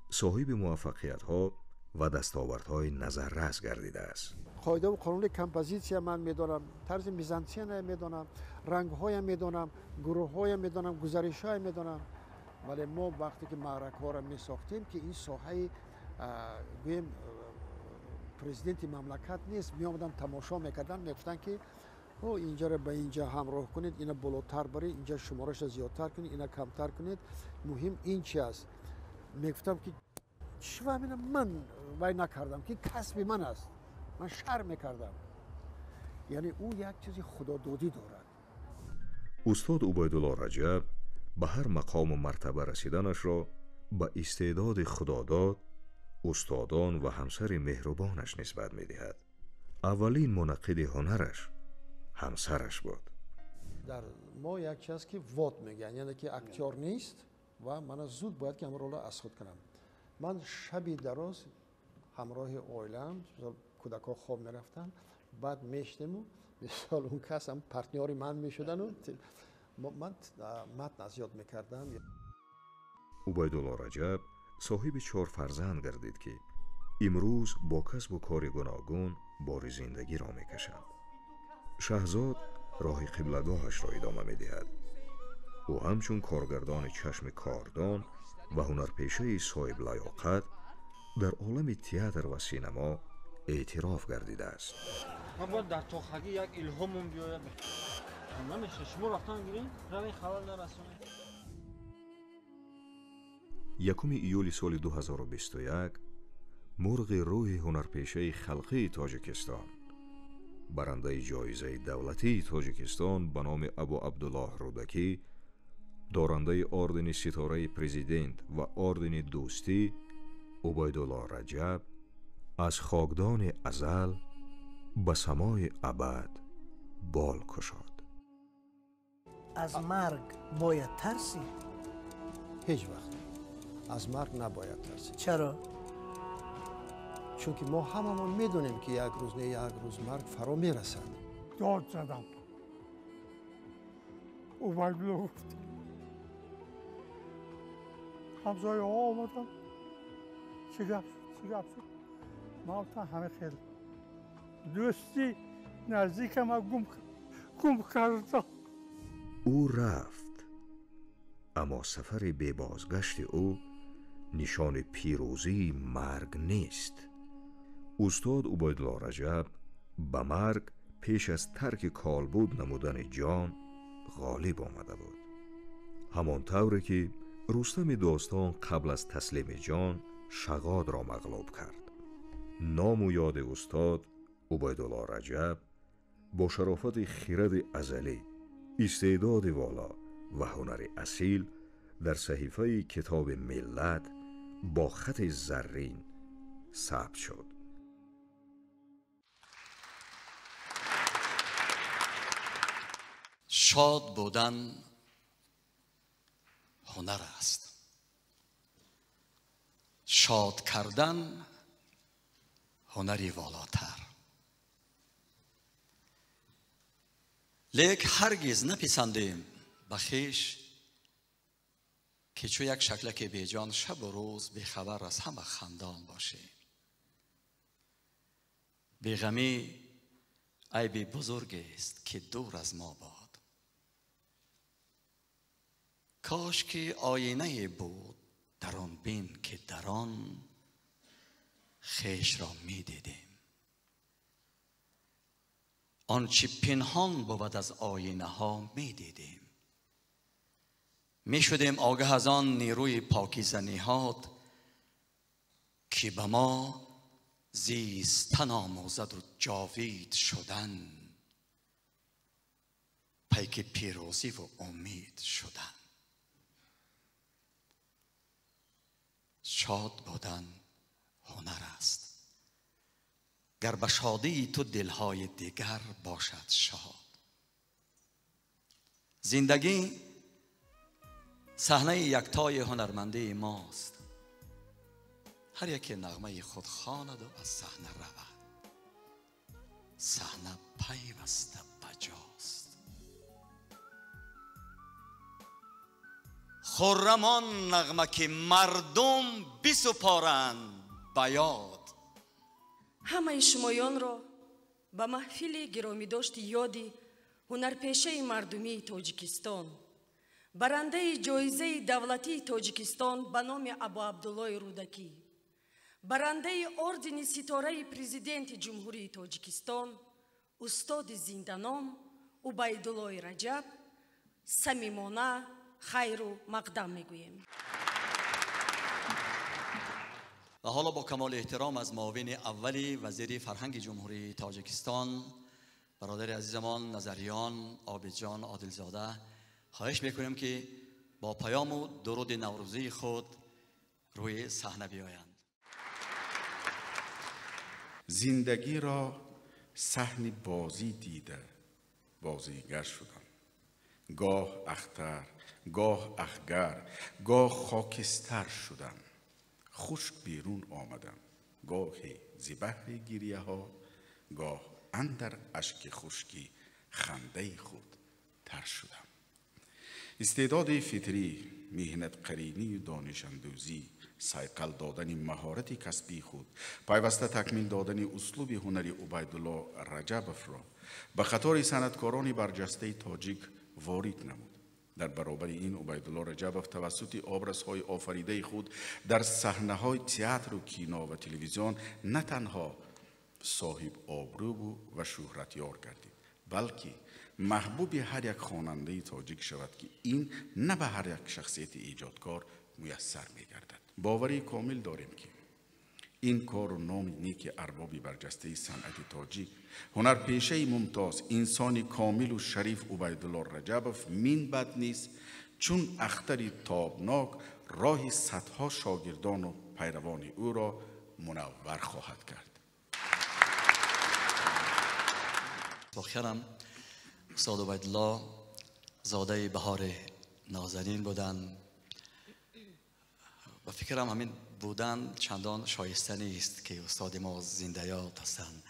صاحب موفقیت‌ها و دستاوردهای نظررس گردیده است. قاعده و قانون کمپوزیسیا من میدونم، طرز میزانسین میدونم، رنگ‌های میدونم، گروه‌های میدونم، گزارش‌های میدونم. ولی ما وقتی که معرک‌ها را می‌ساختیم که این ساحه گویم پرزیدنت مملکت نیست، می‌آمدن تماشا می‌کردن، می‌گفتن که او اینجا را به اینجا همراه کنید، اینا بالاتر برید، اینجا شمارش زیادتر کنید، اینا کمتر کنید، مهم این چی است. می‌گفتم که چی من وای نکردم که کسب من است، من شرم می‌کردم. یعنی او یک چیزی خدادادی دارد. استاد عبیدالله رجب به هر مقام و مرتبه رسیدنش را به استعداد خداداد، استادان و همسر مهربانش نسبت می‌دهد. اولین منقد هنرش همسرش بود. در ما یک چیز که وات میگن، یعنی که اکتور نیست و من زود باید که این رول از خود کنم. من شبی دراز همراه عائله‌ام، کودک‌ها خواب می‌رفتن، بعد میشتم و بسیار اون کس هم پارتنری من میشدن و من متن زیاد میکردم. عبیدالله رجب صاحب 4 فرزند گردید که امروز با کسب و کار گوناگون بار زندگی را میکشند. شهزاد راه قبلگاهش را ادامه میدهد. او همچون کارگردان چشم کاردان و هنرپیشه صاحب لیاقت در عالم تئاتر و سینما اعتراف گردیده است. من باید در تاخگی یک الهامم بیاید. نمیشه شما وقتا گیرین روی خبر نرسونه. 1 ایول سال 2021 مرغ روح هنرپیشه خلقی تاجیکستان برنده جایزه دولتی تاجیکستان به نام ابو عبدالله رودکی، دارنده آردن ستاره پرزیدنت و آردن دوستی عبیدالله رجب از خاکدان ازل به سمای ابد بال کشاد. از مرگ باید ترسید؟ هیچ وقت از مرگ نباید ترسید. چرا؟ چون که ما هممون میدونیم که یک روز نه یک روز مرگ فرا میرسد. داد زدم. عبیدالله گفت همسایه ها آمدن چه گپ شد ما گفتم همه خیلی دوستی نزدیک ما گم کردم. او رفت، اما سفر به بازگشت او نشان پیروزی مرگ نیست. استاد عبیدالله رجب به مرگ پیش از ترک کالبد نمودن جان غالب آمده بود، همان طوری که رستم داستان قبل از تسلیم جان شغاد را مغلوب کرد. نام و یاد استاد عبیدالله رجب با شرافت خرد ازلی، استعداد والا و هنر اصیل در صحیفه کتاب ملت با خط زرین ثبت شد. شاد بودن هنر است، شاد کردن هنری والاتر. لیک هرگز نپسندیم به خویش که چو یک شکلک بیجان شب و روز بیخبر از همه خندان باشیم. بیغمی عیب بزرگ است که دور از ما باد. کاش که آینه بود در آن بین که در آن خویش را می دیدیم. آنچه پنهان بود از آینه ها می دیدیم. می شدیم آگاه از آن نیروی پاکیزه نهاد که به ما زیستن آموزد و جاوید شدن، پیک پیروزی و امید شدن. شاد بودن هنر است، گر به شادی تو دلهای دیگر باشد شاد. زندگی صحنه یکتای هنرمندی ماست، هر یک نغمه خود خواند و از صحنه رود. صحنه پیوسته بجاست. خرم آن نغمه که مردم بسپارند به یاد. همه شمایان را به محفل گرامی داشت یادی هنرپیشه مردمی تاجیکستان، برنده جایزه دولتی تاجیکستان به نام ابو عبدالله رودکی، برنده اردن ستاره پرزیدنت جمهوری تاجیکستان استاد زنده‌نام عبیدالله رجب صمیمانه خیر و مقدم میگوییم. و حالا با کمال احترام از معاون اولی وزیر فرهنگ جمهوری تاجیکستان برادر عزیزمان نظریان عابدجان عادلزاده خواهش میکنیم که با پیام و درود نوروزی خود روی صحنه بیایند. زندگی را صحن بازی دیده بازیگر شدم. گاه اختر، گاه اخگر، گاه خاکستر شدم. خشک بیرون آمدم، گاهی زبهر گریه ها، گاه اندر اشک خشکی خنده خود تر شدم. استعداد فطری، مهنت قرینی، دانش اندوزی، صیقل دادن مهارت کسبی خود، پیوسته تکمیل دادن اسلوب هنری عبیدالله رجبف را به قطار صنعتکاران برجسته تاجیک وارد نمود. در برابر این عبیدالله رجبف توسط آبرزهای آفریده خود در صحنه‌های تئاتر و کینو و تلویزیون نه تنها صاحب آبرو و شهرت یار گردید، بلکه محبوب هر یک خواننده تاجیک شود که این نه به هر یک شخصیت ایجادکار میسر میگردد. باوری کامل داریم که این کار و نام نیک ارباب برجسته صنعت تاجیک، هنرپیشه ممتاز، انسان کامل و شریف عبیدالله رجبف من بد نیست، چون اختری تابناک راه صدها شاگردان و پیروان او را منور خواهد کرد. آخرم استاد عبیدالله زاده بهار نازنین بودند و فکرم همین بودن چندان شایسته نیست که استاد ما زنده‌یاد هستند،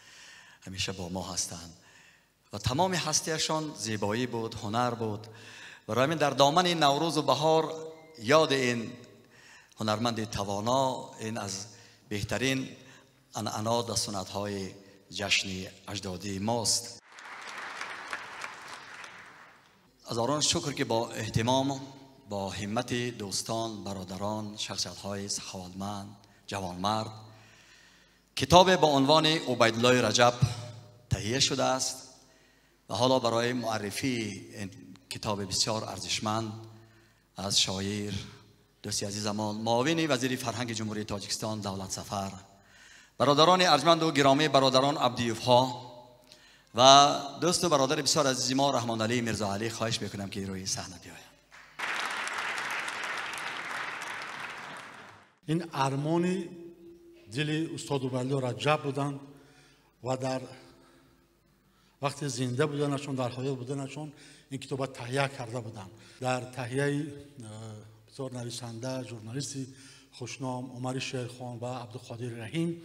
همیشه با ما هستند و تمام هستیشان زیبایی بود، هنر بود. برای همین در دامن این نوروز و بهار یاد این هنرمند توانا، این از بهترین عنعنات و سنت‌های جشن اجدادی ماست. از آن شکر که با اهتمام، با همت دوستان، برادران، شخصیت‌های سخاوتمند، جوانمرد کتاب با عنوان عبیدالله رجب تهیه شده است و حالا برای معرفی این کتاب بسیار ارزشمند از شاعر دوستی عزیزمان معاون وزیر فرهنگ جمهوری تاجیکستان دولت سفر، برادران ارجمند و گرامی برادران عبدیوف ها و دوست و برادر بسیار عزیز ما رحمان علی میرزا علی، خواهش میکنم که روی صحنه بیاید. این ارمانی دل استاد عبیدالله رجب بودند و در وقتی زنده بودنشون، در حیات بودنشون این کتاب تهیه کرده بودند. در تهیه بسیار نویسنده، ژورنالیستی خوشنام عمر شیرخان و عبدالقادر رحیم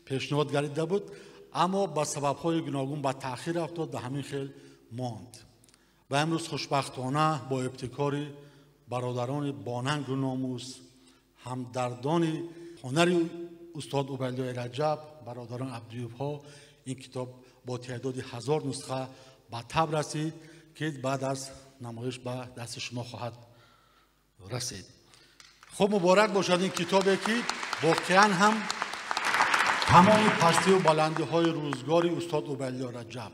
پیشنهاد گردیده بود، اما با سبب‌های گوناگون به تأخیر افتاد، به همین خیل ماند و امروز خوشبختانه با ابتکار برادران باننگ و ناموس، همدردان هنری استاد عبیدالله رجب، برادران عبدیوف ها، این کتاب با تعداد 1000 نسخه به تب رسید که بعد از نمایش به دست شما خواهد رسید. خب مبارک باشد این کتابی که واقعا هم تمام پستی و بلندی های روزگاری استاد عبیدالله رجب،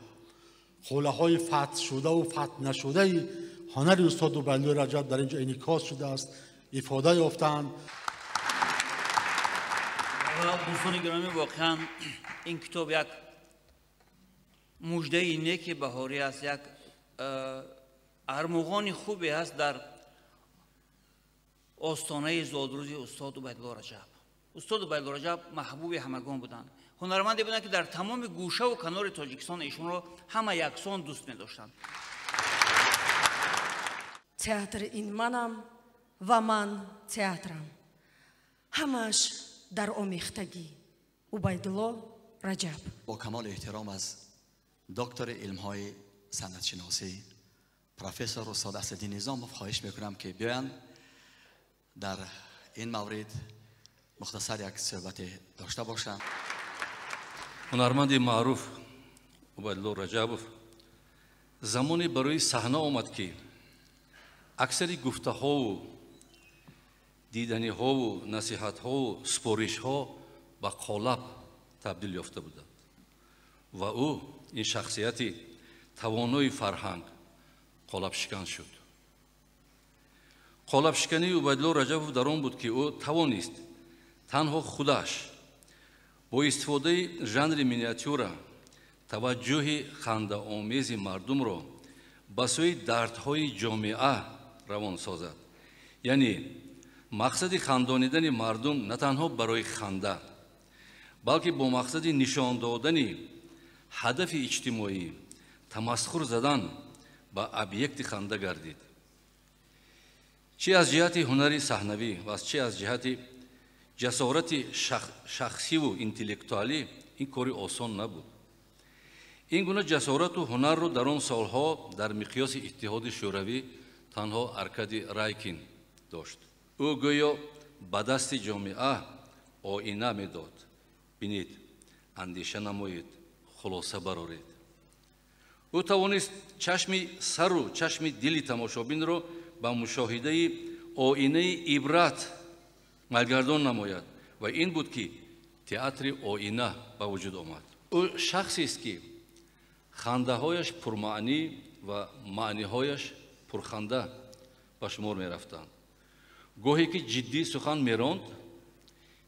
خوله های فتح شده و فتح نشده هنر استاد عبیدالله رجب در اینجا انعکاس شده است، افاده یافتند. دوستان گرامی، واقعا این کتاب یک مژده نیک بهاری است، یک ارمغان خوبی است در آستانه زادروزی استاد عبیدالله رجب. استاد عبیدالله رجب محبوب همگان بودند، هنرمندی بودند که در تمام گوشه و کنار تاجیکستان ایشون را همه یکسان دوست می داشتند. تئاتر این منم و من تئاترم، همش در آمیختگی. عبیدالله رجب. با کمال احترام از دکتر علم‌های سنت‌شناسی پروفسور استاد اسدی نظام خواهش میکنم که بیاین در این مورد مختصر یک صحبت داشته باشند. هنرمند معروف عبیدالله رجب زمانی برای صحنه آمد که اکثری گفته ها و دیدنی ها و نصیحت ها و سپارش ها به قالب تبدیل یافته بودند و او این شخصیت توانای فرهنگ قالب شکن شد. قالب شکنی عبیدالله رجب در آن بود که او توانست تنها خودش با استفاده ژانر مینیاتور توجه خنده آمیز مردم را به سوی دردهای جامعه روان سازد. یعنی مقصد خندانیدن مردم نه تنها برای خنده بلکه با مقصد نشان دادن هدف اجتماعی تمسخر زدن به ابیکت خنده گردید. چه از جهت هنری صحنوی و چه از جهت جسارت شخصی و انتلکتوالی این کاری آسان نبود. این گونه جسارت و هنر رو در آن سالها در مقیاس اتحاد شوروی تنها ارکادی رایکین داشت. او گویا به دست جامعه آینه میداد. بینید، اندیشه نمایید، خلاصه برارید. او توانست چشم سر و چشم دل تماشابین را به مشاهده آینه عبرت ملگردان نماید و این بود که تئاتر آینه به وجود آمد. او شخصی است که خنده هایش پرمعنی و معنی هایش پرخنده به شمار می رفتند. گاهی که جدی سخن می راند،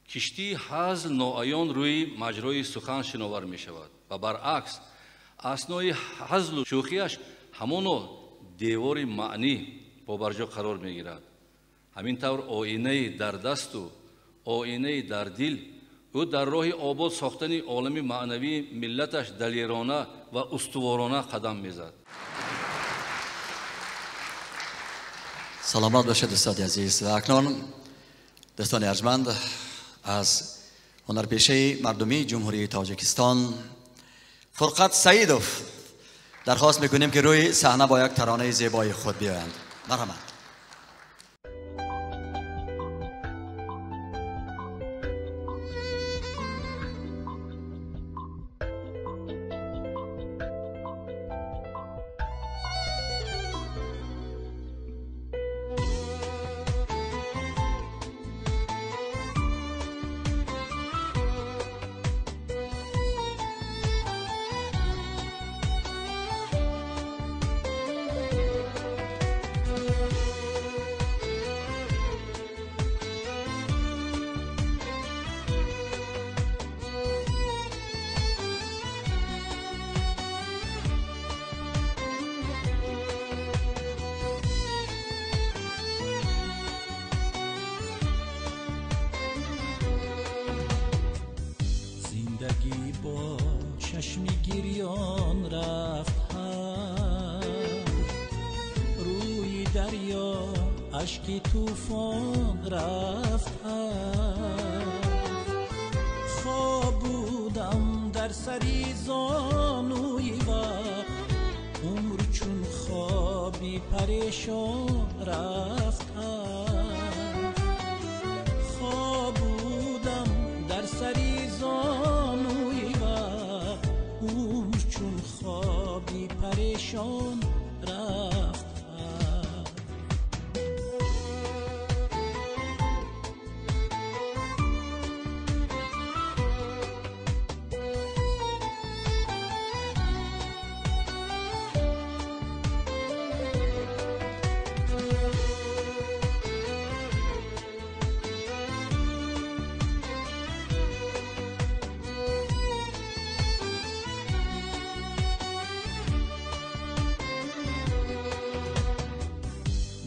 کشتی هزل ناعیان روی مجرای سخن شناور می شود و برعکس اسنای هزل و شوخیش همانا دیوار معنی با برجا قرار می گیرد. همین طور آینه در دست و آینه در دل او در راه آباد ساختن عالم معنوی ملتش دلیرانه و استوارانه قدم میزد. سلامت باشید دوستان عزیز. و اکنون دوستان ارجمند از هنرپیشه مردمی جمهوری تاجیکستان فرقت سعیدوف درخواست میکنیم که روی صحنه با یک ترانه زیبای خود بیایند. مرحبا.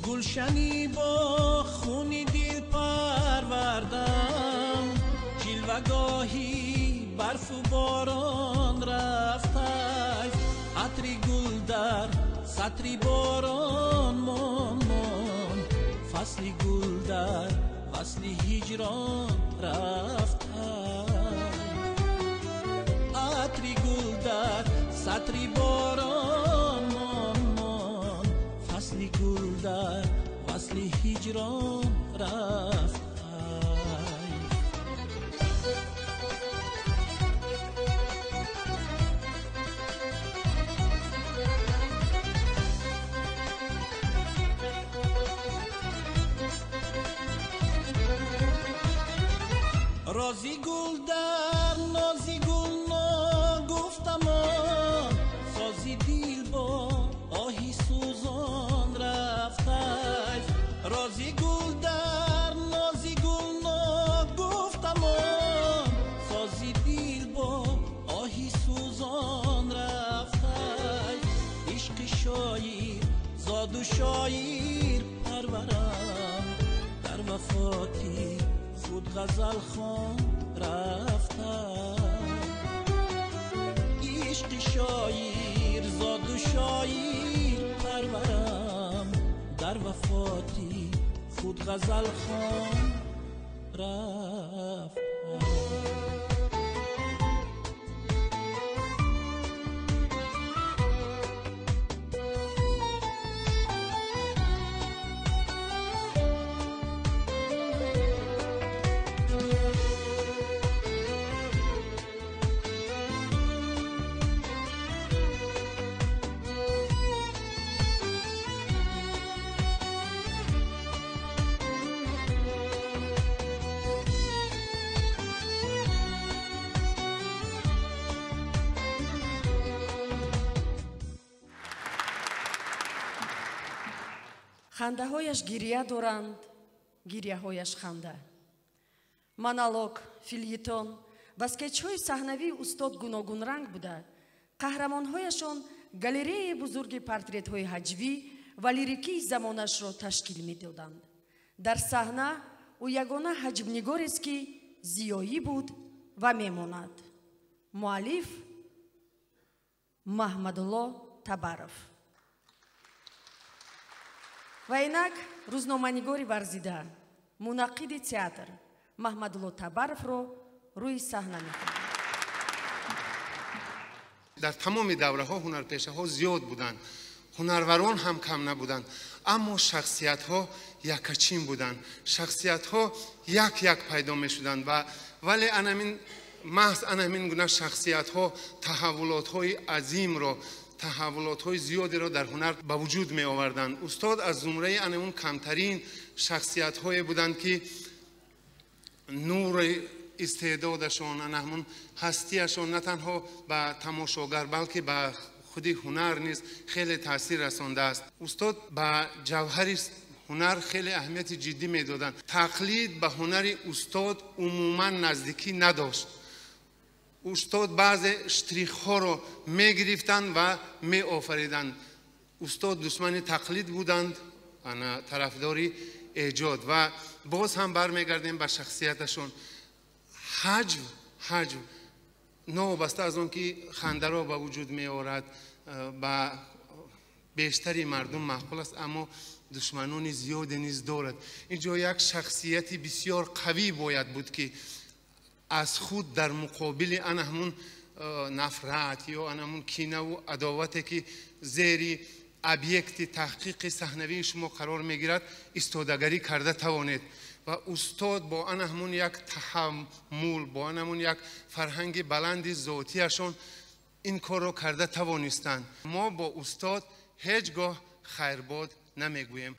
گلشنی با خونی دل پروردم، جلوه‌گاهی برف و باران رفته، عطری گل در سطری باران مان، فصلی گل در فصلی هجران رفته، عطری گل در سطری باران مان، فصلی گل در فصلی هجران رفت. رازی گل در نازی گل نگفتم، سازی دل با آهی سوزان رفته، رازی گل در نازی گل نگفتم، سازی دل با آهی سوزان رفته، عشق شایر زاد و شایر پرورم، در وفاتی خود غزل خوان رفته، عشق شایر زاد و شایر پرورم، در وفاتی خود غزل خوان رفته. хандаҳояш гирия доранд, гирияҳояш ханда. монолог, филетон ва скетчҳои саҳнавии устод гуногунранг буда, қаҳрамонҳояшон галереяи бузурги портретҳои ҳаҷвӣ ва лирикии замонашро ташкил медоданд. дар саҳна ӯ ягона ҳаҷмнигорест, ки зиёӣ буд ва мемонад. муаллиф маҳмадулло табаров. ва инак рӯзноманигори варзида мунаққиди театр маҳмадулло табаровро рӯи саҳна мекунад. در تمام دوره ها هنرپیشه ها زیاد بودند، هنروران هم کم نبودند، اما شخصیت ها یکچین بودند، شخصیت ها یک پیدا می شدند و ولی محض همین گونه شخصیت ها تحولات های عظیم را، تحولات های زیادی را در هنر به وجود می آوردند. استاد از زمره اون کمترین شخصیت های بودند که نور استعدادشون، همون هستیشون نه تنها به تماشاگر بلکه به خود هنر نیز خیلی تاثیر رسانده است. استاد به جوهر هنر خیلی اهمیت جدی میدادند. تقلید به هنر استاد عموما نزدیکی نداشت. استاد بعض اشتریخ ها رو میگرفتند و می آفریدند. استاد دشمن تقلید بودند، انا طرفداری ایجاد. و باز هم برمیگردیم به شخصیتشون. حجم نابسته از اون که خنده را به وجود می آورد به بیشتری مردم معقول است، اما دشمنان زیاد نیز دارد. اینجا یک شخصیت بسیار قوی باید بود که از خود در مقابل همون نفرت یا همون کینه و عداوتی که زیر ابیکت تحقیق صحنوی شما قرار میگیرد ایستادگی کرده توانید. و استاد با همون یک تحمل، با همون یک فرهنگ بلند ذاتیشون این کار رو کرده توانستند. ما با استاد هیچگاه خیرباد نمیگوییم.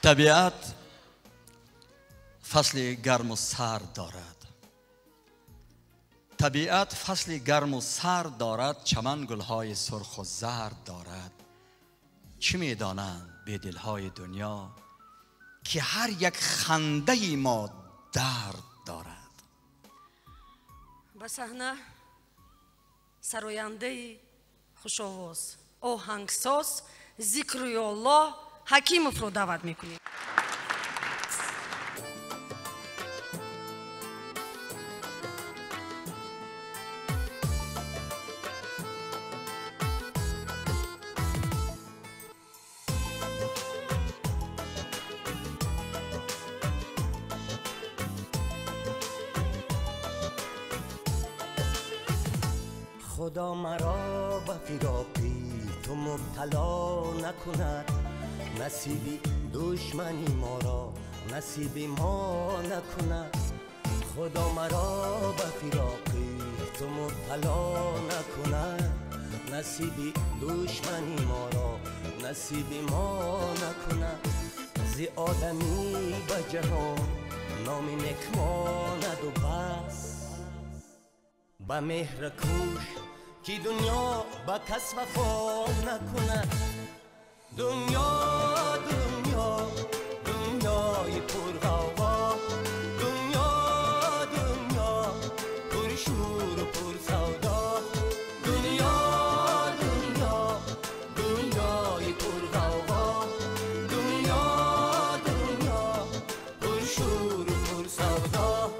طبیعت فصل گرم و سرد دارد. طبیعت فصل گرم و سرد دارد، چمن گلهای سرخ و زرد دارد. چه میدانند به دلهای دنیا که هر یک خنده ما درد دارد. به صحنه سراینده خوش‌آواز آهنگساز ذکرالله حکیمов رو دعوت میکنیم. خدا مرا به فراقی تو مبتلا نکند، نصیبی دشمنی ما را نصیبی ما نکند. خدا مرا به فراقی تو مبتلا نکند، نصیبی دشمنی ما را نصیبی ما نکند. زی آدمی به جهان نام نک ماند و بس، با مهر کوش که دنیا با کس وفا نکند. دنیا دنیا دنیای پرغوغا، دنیا دنیا پر شور و پر سودا، دنیا دنیا دنیای پرغوغا، دنیا دنیا پر شور و پر سودا.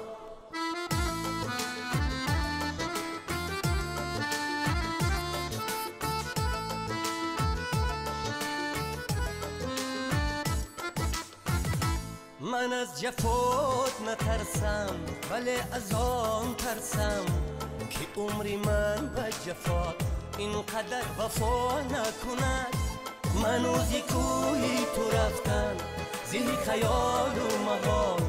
من از جفات نترسم ولی از آن ترسم که عمری من به جفات اینقدر وفا نکند. من و زی کوهی تو رفتم زی خیال و محال،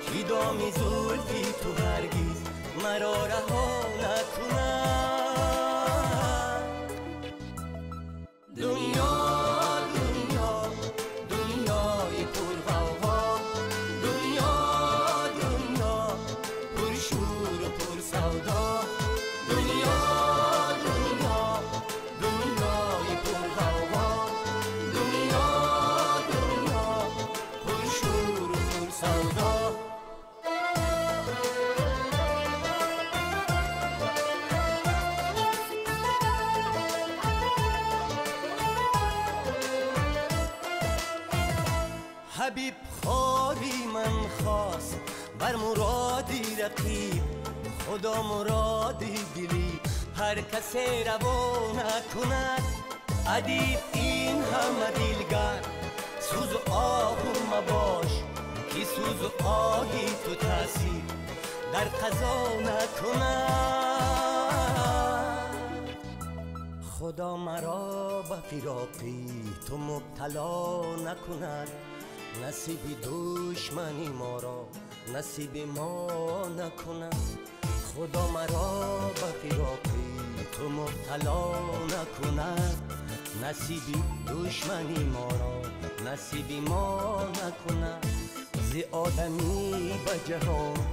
که دامی زلفی تو هرگیز مرا رها نکند. دنیا حبیب خواری من خواست بر مرادی رقیب، خدا مرادی دلی هر کسی روا نکند. ادیب این همه دیلگر سوز و آهو مباش که سوز و آهی تو تاثیر در قضا نکند خدا مرا به فراقی تو مبتلا نکند نصیب دشمنی ما را نصیب ما نکند خدا مرا به فراقی تو مبتلا نکند نصیب دشمنی ما را نصیب ما نکند ز آدمی به جهان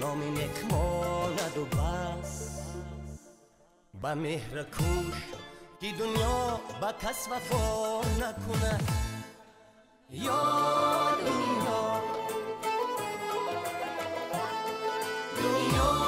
نام نیک ماند و بس به مهر کوش که دنیا به کس وفا نکند یا دنیا دنیا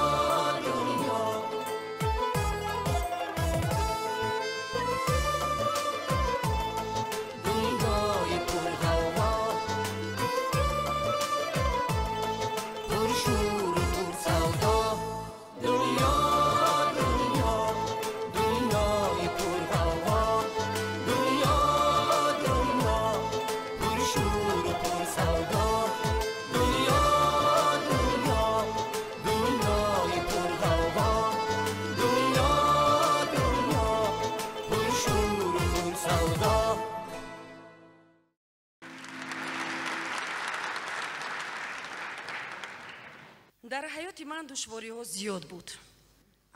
дар ҳаёти ман душвориҳо зиёд буд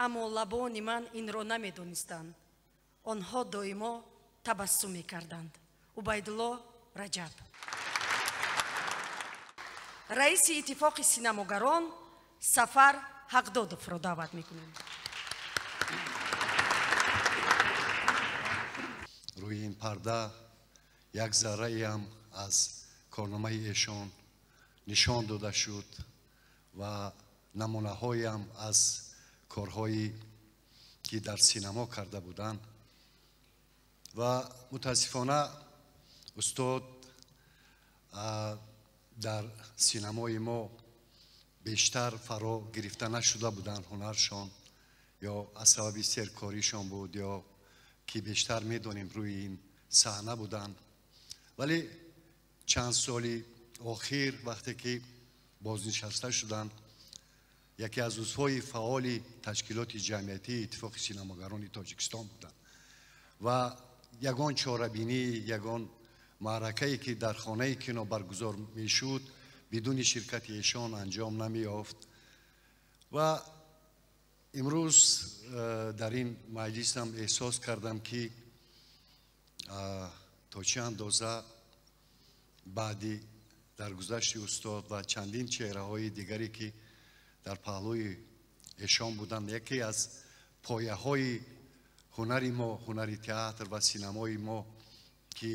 аммо лабони ман инро намедонистанд онҳо доимо табассум мекарданд убайдулло раҷаб раиси иттифоқи синамогарон сафар ҳақдодовро даъват мекунем рӯи ин парда як зарраам аз корномаи эшон нишон дода шуд ва намунаҳоям аз корҳое ки дар синамо карда буданд ва мутаассифона устод дар синамои мо бештар фаро гирифта нашуда буданд ҳунаршон ё аз сабаби серкоришон буд ё ки бештар медонем рӯи ин саҳна буданд вале чанд соли охир вақте ки бознишаста шуданд яке аз узвҳои фаъоли ташкилоти ҷамъиятии иттифоқи синамогарони тоҷикистон буданд ва ягон чорабинӣ ягон маъракае ки дар хонаи кино баргузор мешуд бидуни ширкати эшон анҷом намеёфт ва имрӯз дар ин маҷлисам эҳсос кардам ки то чӣ андоза баъди даргузашти устод ва чандин чеҳраҳои дигаре ки дар паҳлӯи эшон буданд яке аз пояҳои ҳунари мо ҳунари театр ва синамои мо ки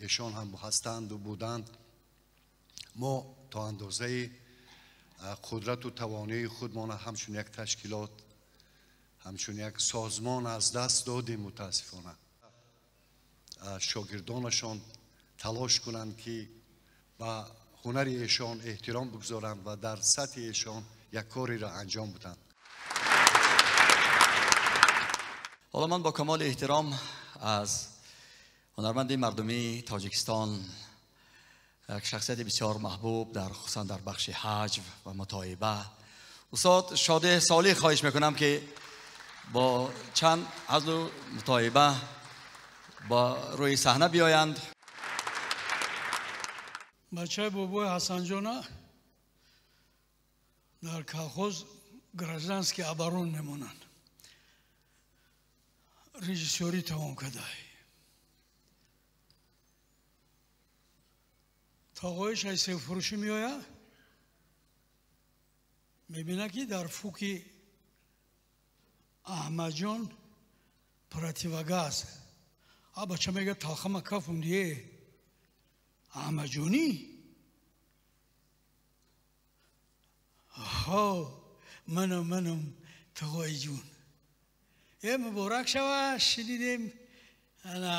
эшон ҳам ҳастанду буданд мо то андозаи қудрату тавонаи худмона ҳамчун як ташкилот ҳамчун як созмон аз даст додем мутаассифона шогирдонашон талош кунанд ки ба ҳунари эшон эҳтиром бигузоранд ва дар сатҳи эшон як кореро анҷом буданд حالا من با کمال احترام از هنرمند مردمی تاجیکستان یک شخصیت بسیار محبوب در خصوصا در بخش حجو و متاعبه استاد شاده صالح خواهش میکنم که با چند عزل و متاعبه با روی صحنه بیایند بچه بابای حسن جانا در колхоз гражданский оборон мемонанд режиссёрӣ тамом кардаи тоғоиш айсефурӯшӣ меояд мебинад ки дар фуки аҳмадҷон противогаз бача мегӯяд талхама кафундие аҳмадҷонӣ манам тоғои ҷун муборак шава шунидем ана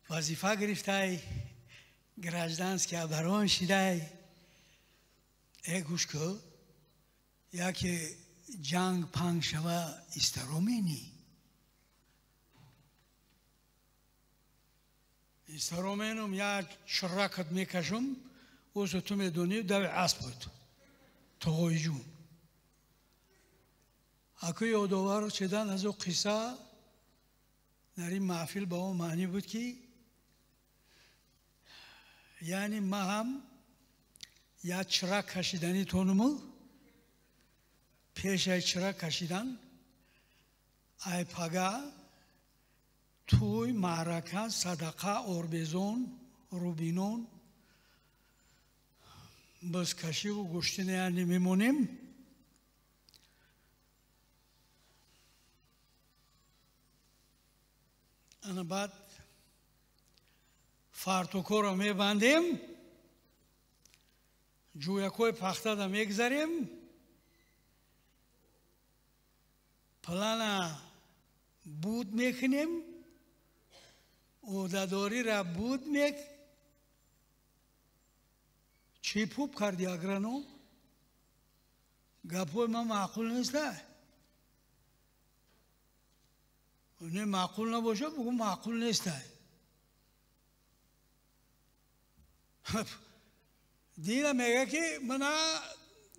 вазифа гирифтай гражданский оборон шидай гӯш кӯ яке ҷанг панг шава истаро менӣ سرو منم یک شرکت میکشم اوز تو میدونی دو اسب بود توی جون اکو یادوار چدن از او قصه در این محفل با اون معنی بود که یعنی ما هم یا چرا کشیدنی تونمو پیش چرا کشیدن ای پگا توی معرکه صدقه اربزون روبینون بس کشی و گشتن یعنی میمونیم انا بعد فارتوکو رو میبندیم جویکوی پخته رو میگذاریم پلان بود میکنیم عهده‌داری را بود چی پوپ کردی اگرانو گپوی ما معقول نیسته نه معقول نباشه بگو معقول نیسته دینا میگه که منا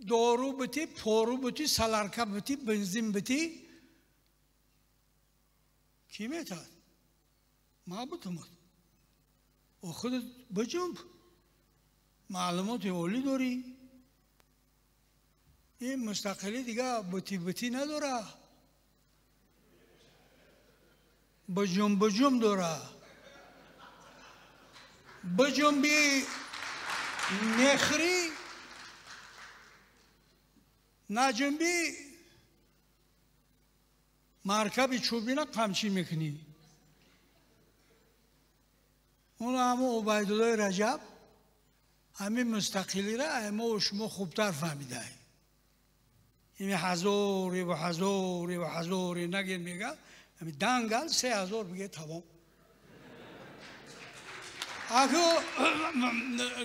دارو بتی پارو بتی سلارکا بتی بنزین بتی کی میتاد ما بودم و خودت بجنب معلومات اولی داری این مستقلی دیگه بتی نداره بجنب داره بجنبی نخری نجنبی مرکب چوبی نه قمچی میکنی اون همه عبیدالله رجب همین مستقلی را اما و شما خوبتر فهمیده این هزاری و هزاری و هزاری نگیر میگه همین دنگل 3000 بگه تمام اگه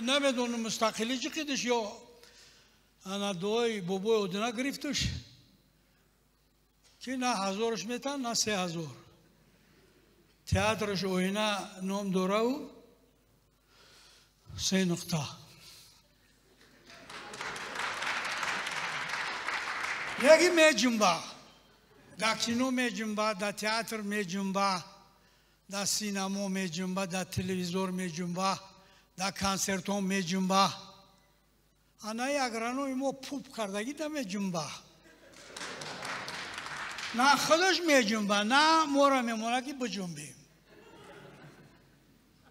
نمیدونم مستقلی چی قیدش یا انا دوی بابوی اودنا گرفتش که نه هزارش میتن نه 3000 تئاترش اوینا نام دوره و 3 نقطه یکی می جنبه در کینو می جنبه در تئاتر می جنبه در سینما می جنبه در تلویزیون می جنبه در کنسرتون می جنبه انا اگرانو ایمو پوپ کردگی در می جنبه نه خودش می جنبه نه مورا میمونه که بجنبیم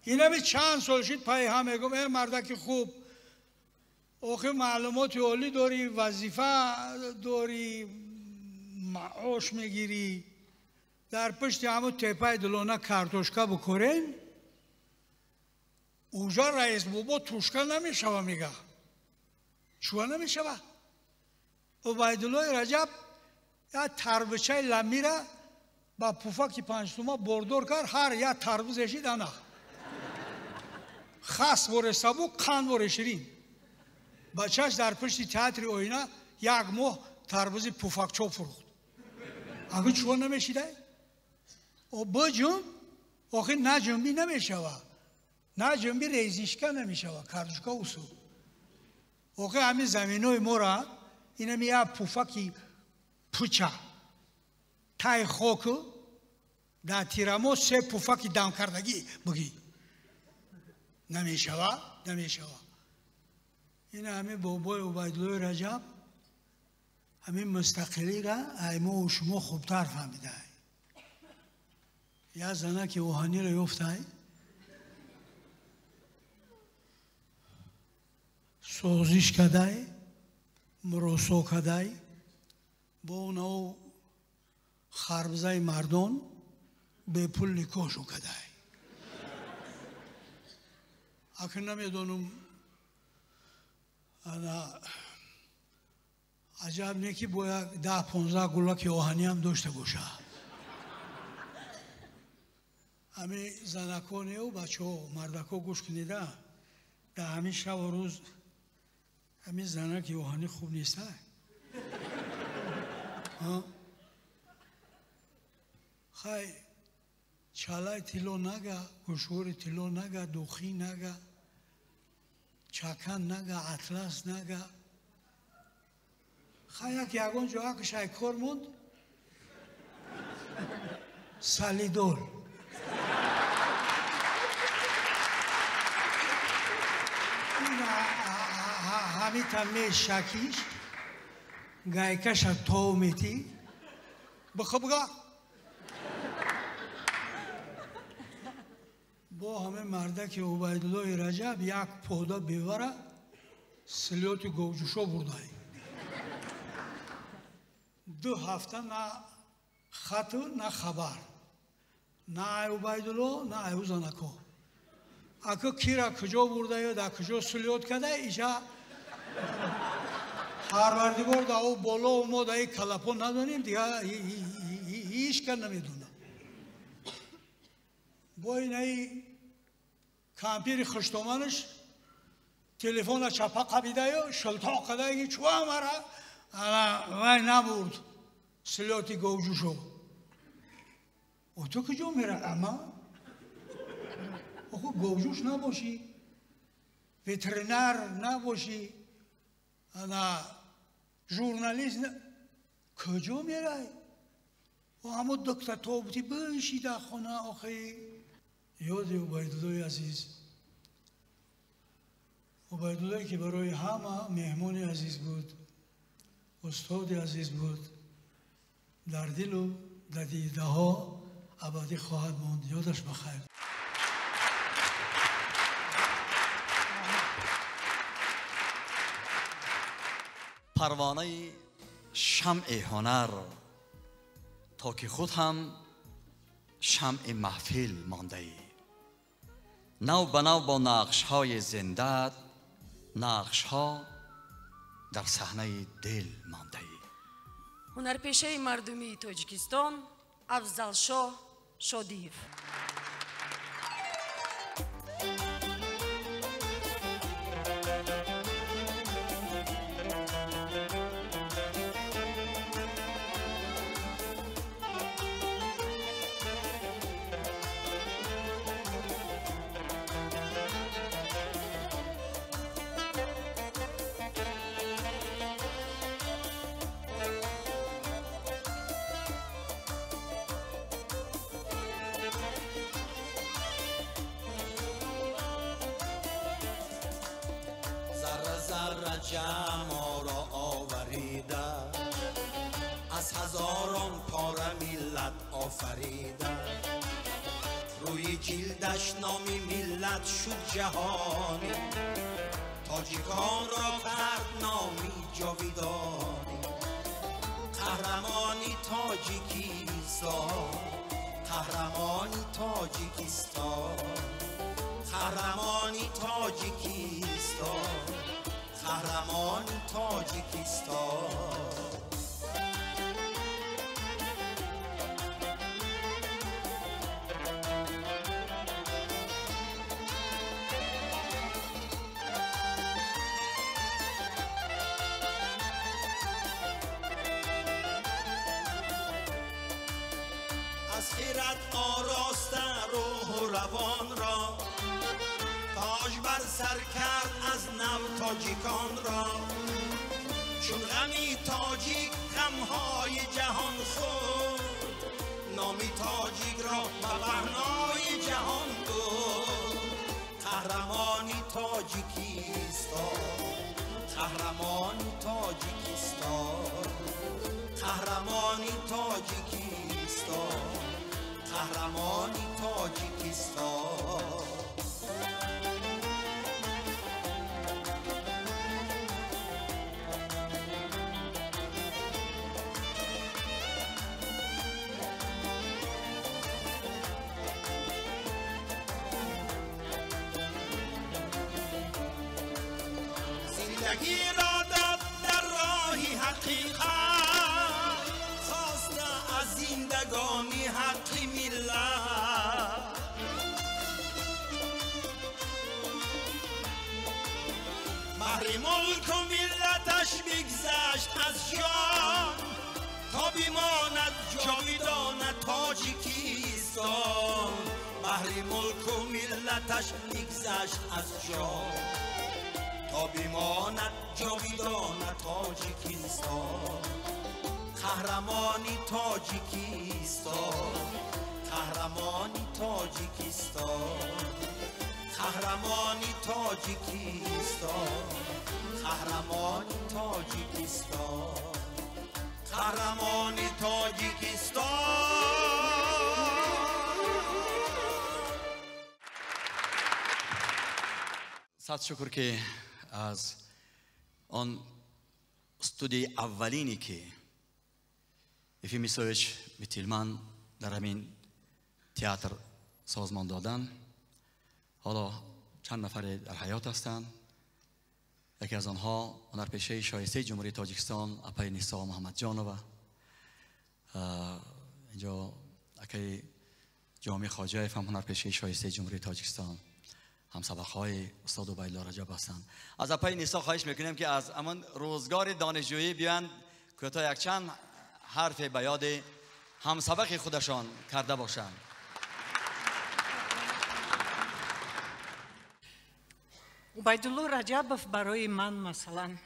اینا به چند سال شد پای هم میگم ای مردک خوب اوخی معلومات اولی داری وظیفه داری معاش میگیری در پشت همو تپای دلونه کارتوشکا بکورین اوجا رئیس بابا توشکا نمیشوه میگه چوه نمیشوه عبیدالله رجب یا تربچه لمی را با پوفاکی 5 تومه بردور کرد هر یا تربوزشی دانه خاص بوره سبو قند بوره شیرین بچهش در پشت تئاتر اوینا یک ماه تربوزی پوفاکچو فروخت اگه چوه نمیشیده و بجنب آخه نجنبی نمیشوه نجنبی ریزیشکا نمیشوه کارشکا اصول آخه همین زمینوی مورا اینه میگه پوفاکی پوچا تای خوک در تیرامو 3 پوفاکی دم کردگی بگی نمیشوه این همه بابای عبیدالله رجب همین مستقلی را ایما و شما خوبتر فهمیده یا زنه که اوهانی را یفته سوزش کده مراسو کده با اونو خربزه مردان به پول نکاشو کده اکر نمیدونم انا عجب نه که باید 10-15 گلک آهنی هم داشته باشه همه زنکانه و بچه ها مردکا گوش کنیده در همین شب و روز همین زنک آهنی خوب نیسته خیلی چالای تیلو نگه، گوشور تیلو نگه، دوخی نگه، چاکن نگه، اطلس نگه. خیلی یکون جا که شایکور موند سالیدول. همی تمی شکیش گایکش تومیتی بخبگاه با همه مرده که عبیدالله رجب یک پودا بیوره سلیوت گوجوشو بردایی 2 هفته نه خط نه خبر نه عبیدالله نه ایوزانکو اکو کیرا کجا برده یا در کجا سلیوت کده ایشا پروردگار دا او بالا و ما دا ای کلپو ندانیم دیگه هیچ کن نمیدونه با این ای کامپیر خشتومانش تلفون چپا قبیده یا شلطا قده ای چوه مرا وای نبود سلیوتی گوجو شو و تو کجا میره اما آخو گوجوش نباشی ویترینر نباشی انا ژورنالیست کجا میره و همه دکتر توبتی باشی در خونه آخه یاد عبیدالله عزیز عبیدالله که برای همه مهمان عزیز بود استاد عزیز بود در دل و در دیده ها ابدی خواهد ماند یادش بخیر پروانه شمع هنر تا که خود هم شمع محفل مانده ای نو به نو با نقش های زنده نقش ها در صحنه دل مانده ای هنرپیشه مردمی تاجیکستان افضلشاه شادیев جمع را آوریده از هزاران پاره ملت آفریده روی جلدش نامی ملت شد جهانی تاجیکان را کرد نامی جاویدانی قهرمانی تاجیکستان قهرمانی تاجیکستان قهرمانی تاجیکستان قهرمان تاجیکستان از خیرت آراسته روح و روان را تاج بر سر کرد از نو تاجیکان را چون غمی تاجیک غمهای جهان خود نامی تاجیک را به پهنای جهان بود قهرمانی تاجیکستان قهرمانی تاجیکستان قهرمانی تاجیکستان قهرمانی تاجیکستان زندگی را داد در راهی حقیقت خواسته از زندگانی حقی ملت بهر ملک و ملتش بگذشت از جان تا بیماند جاویدان تاجیکستان بهر ملک و ملتش میگذشت از جا تا بماند جاویدان تاجیکستان قهرمانی تاجیکستان قهرمانی تاجیکستان قهرمانی تاجیکستان قهرمانی تاجیکستان قهرمانی تاجیکستان. صد شکر که از آن استودیوی اولینی که افیم سویچ میتیلمن در همین تئاتر سازمان دادن، حالا چند نفر در حیات هستند. یکی از آنها هنرپیشه شایسته جمهوری تاجیکستان اپای نیسا محمد جانوه، اینجا اکی جامعه خواجه هم هنرپیشه شایسته جمهوری تاجیکستان، هم سبقهای استاد عبیدالله رجب هستند. از اپای نیسا خواهش میکنیم که از امان روزگار دانشجویی بیان کوتاه یک چند حرف به یاد هم سبق خودشان کرده باشند. عبیدالله رجبов برای من مثلا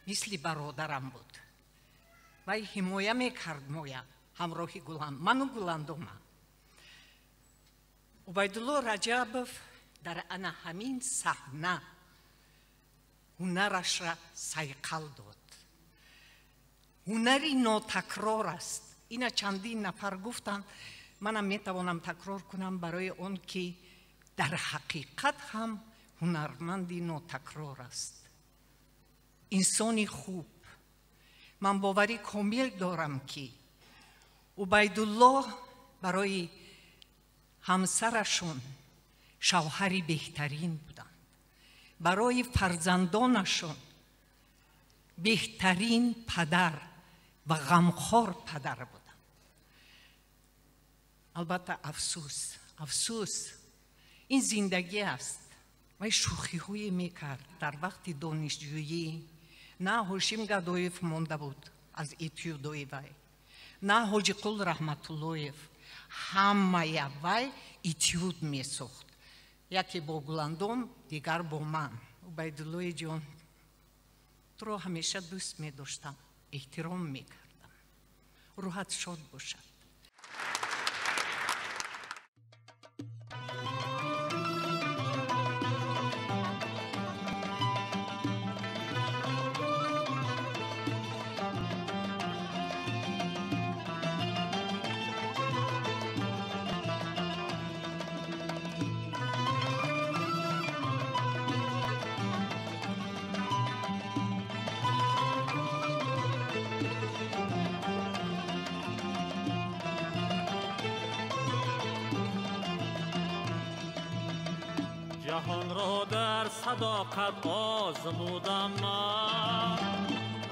مثل برادرم بود. وی حمایه میکرد مویا همراهی گلان منو گلندوما. عبیدالله رجبов در انا همین صحنه هنرش را صیقل داد. هنری ناتکرار است. اینا چندین نفر گفتن، منم میتوانم تکرار کنم برای اون که در حقیقت هم هنرمندی ناتکرار است. انسانی خوب. من باوری کامل دارم که عبیدالله برای همسرشون شوهری بهترین بودند. برای فرزندانشون بهترین پدر و غمخوار پدر بودند. البته افسوس این زندگی است. و شوخی های میکرد در وقت دانشجویی. نه هاشم گدایف مانده بود از اتیودوی وی، نه حاجی قل رحمت اللهیف، همه وی اتیود میساخت. یکی با گلندم، دیگر با من. عبیدالله جان تو را همیشه دوست میداشتم، احترام میکردم. روحت شاد باشد. جهان را در صداقت آزمودم من،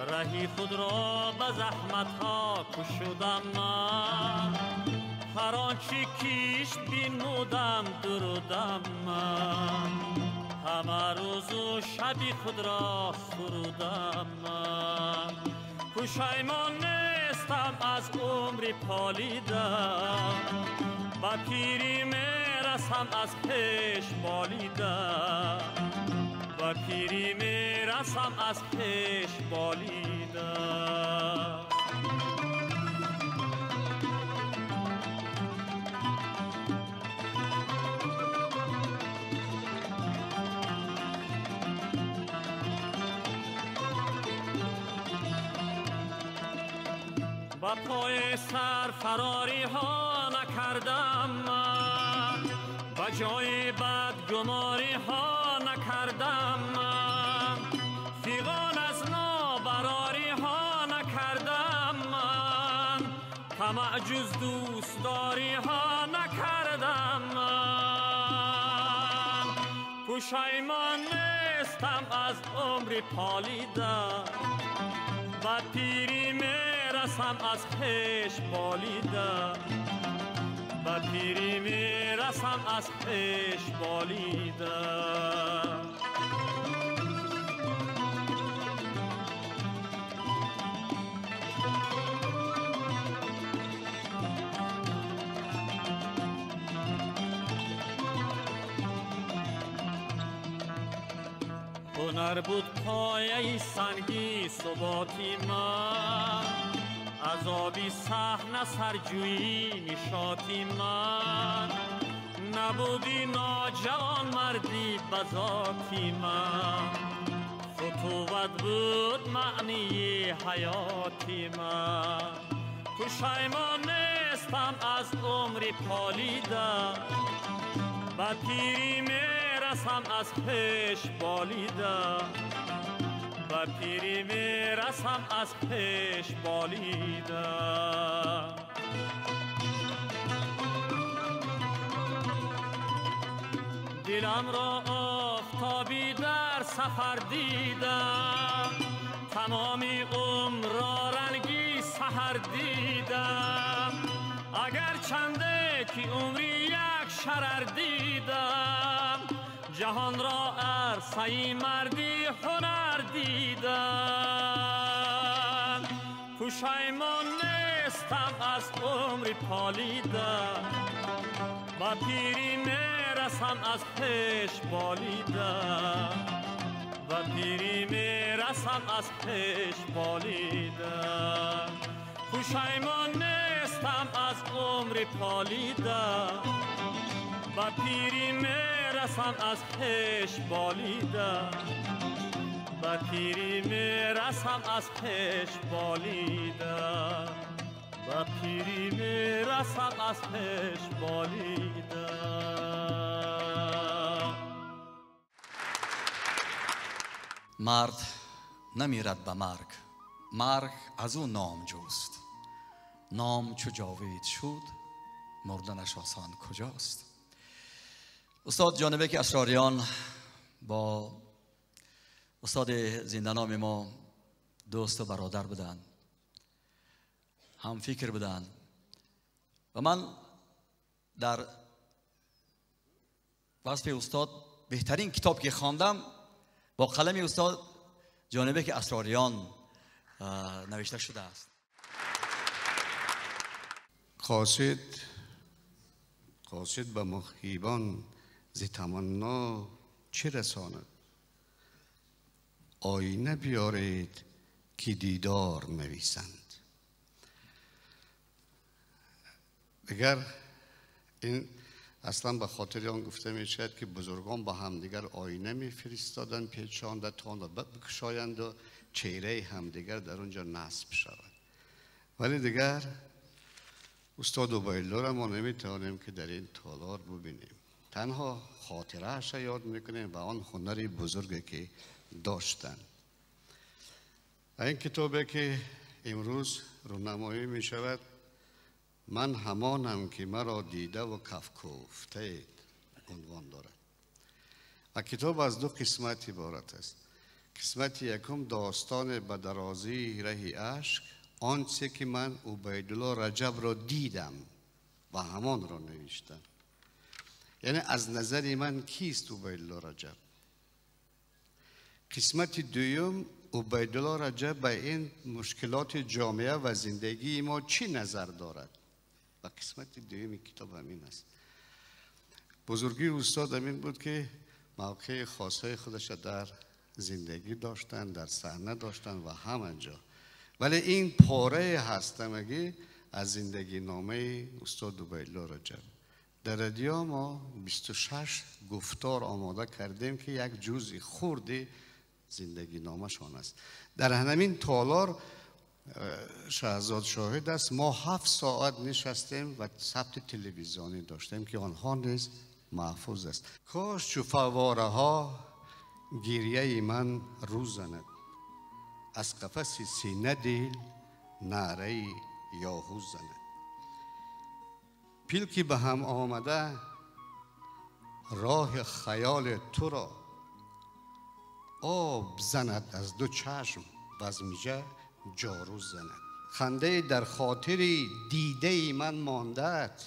رهی خود را به زحمت ها کشودم من، هر آنچه کیش بینمودم درودم من، همه روز و شبی خود را سرودم من، پشیمان نیستم از عمری پالیدم، با پیری میرسم از پیش بالیدم، با پیری میرسم از پیش بالیدم. با پای سر فراری ها نکردم من، با جای بدگماری ها نکردم من، فیغان از نابراری ها نکردم من، طمع جز دوستداری ها نکردم من، پشیمان نیستم از عمری پالیدم، با پیری میرسم از پیش بالیدم، با پیری میرسم از پیش بالیدم. هنر بود پایه سنگی ثباتی من، عذابی صحنه سرجویی نشاطی من، نبودی ناجوان مردی بذاتی من، فتوت بود معنی حیاتی من. پشیمان نیستم از عمری پالیده، به پیری میرسم از پیش بالیده، به پیری میرسم از پیش بالیده. دلم را آفتابی در سفر دیدم، تمامی عمر را رنگی سحر دیدم، اگر چنده که عمری یک شرر دیدم، جهان را عرصه مردی هنر دیدم. پشیمان نیستم از عمری پالیده، با پیری میرسم از پیش بالیده، با پیری میرسم از پیش بالیده. پشیمان نیستم از عمری پالیده، با پیری میرسم از پیش بالیده، با پیری میرسم از پیش بالیده، با پیری میرسم از پیش بالیده. مرد نمیرد به مرگ، مرگ از او نام جوست. نام چو جاوید شد، مردنش آسان کجاست؟ استاد جانبک اسراریان با استاد زنده‌نام ما دوست و برادر بودن، هم فکر بودن و من در وصف استاد بهترین کتاب که خواندم با قلم استاد جانبک اسراریان نوشته شده است. قاصد به مخیبان ز تمنا چه رساند؟ آینه بیارید که دیدار نویسند. اگر این اصلا به خاطر آن گفته می شود که بزرگان با همدیگر آینه می فرستادن پیچانده تا بکشایند و چهره همدیگر در اونجا نصب شود. ولی دیگر استاد عبیدالله را ما نمیتوانیم که در این تالار ببینیم، تنها خاطره اش یاد میکنیم و آن هنری بزرگی که داشتن. این کتابی که امروز رونمایی می شود، من همانم که مرا دیده و کف کوفته عنوان دارد و کتاب از دو قسمت عبارت است. قسمت یکم داستان به درازی رهی اشک، آنچه که من عبیدالله رجب را دیدم و همان را نوشتم. یعنی از نظر من کیست عبیدالله رجب؟ قسمت دوم عبیدالله رجب به این مشکلات جامعه و زندگی ما چی نظر دارد؟ و قسمت دوم کتاب همین است. بزرگی استاد همین بود که موقع خاصه خودش در زندگی داشتن، در صحنه داشتن و همانجا. ولی این پاره هستمگی از زندگی نامه استاد عبیدالله رجب. در رادیو ما 26 گفتار آماده کردیم که یک جزء خردی زندگی نامه شان است. در همین تالار شهزاد شاهد است، ما 7 ساعت نشستیم و ثبت تلویزیونی داشتیم که آنها نیز محفوظ است. کاش چو فواره ها گریه من روز زند، از قفس سینه دل نعره یاهو زند. پیلکی به هم آمده راه خیال تو را، آب زند از دو چشم بزمیجه جارو زند. خنده در خاطری دیده من ماندد،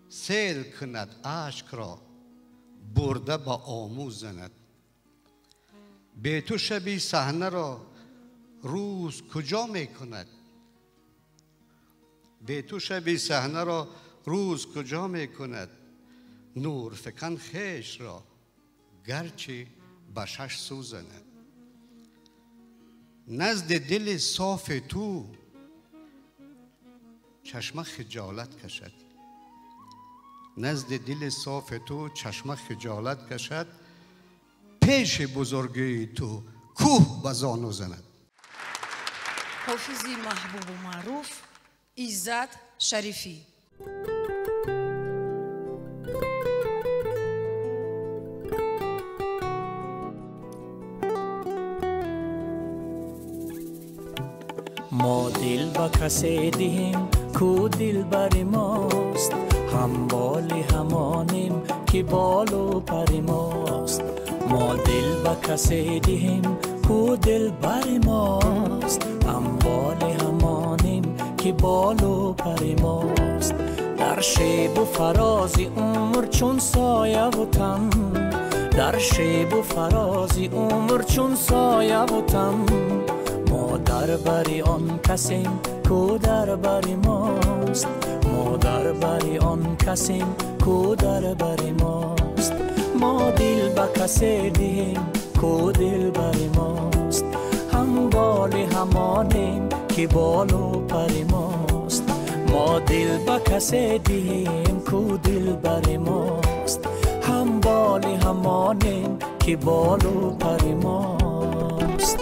سیل کند اشک را برده با آموز زند. به تو شبی صحنه را روز کجا می کند؟ به تو شبی صحنه را روز کجا می کند؟ نور فکن خیش را گرچه به 6 سو زند. نزد دل صاف تو چشم خجالت کشد. نزد دل صاف تو چشم خجالت کشد. پیش بزرگی تو کوه به زانو زند. حافظی محبوب و معروف عزت شریفی. ما دل با کسی دهیم کو دل بر ماست، همبال همانیم که بال و پر ماست. ما دل با کسی دهیم کو دل بر ماست، همبال همانیم که بال و پر ماست. در شیب و فراز عمر چون سایه و تن، در شیب و فراز عمر چون سایه و تن. ما در بری آن کسیم کو در بری ماست، ما در بری آن کسیم کو در بری ماست. ما دل به کسی دهیم کو دل بری ماست، هم بال همانیم که بال و پر ماست. ما دل به کسی دهیم کو دل بری ماست، هم بال همانیم که بال و پر ماست.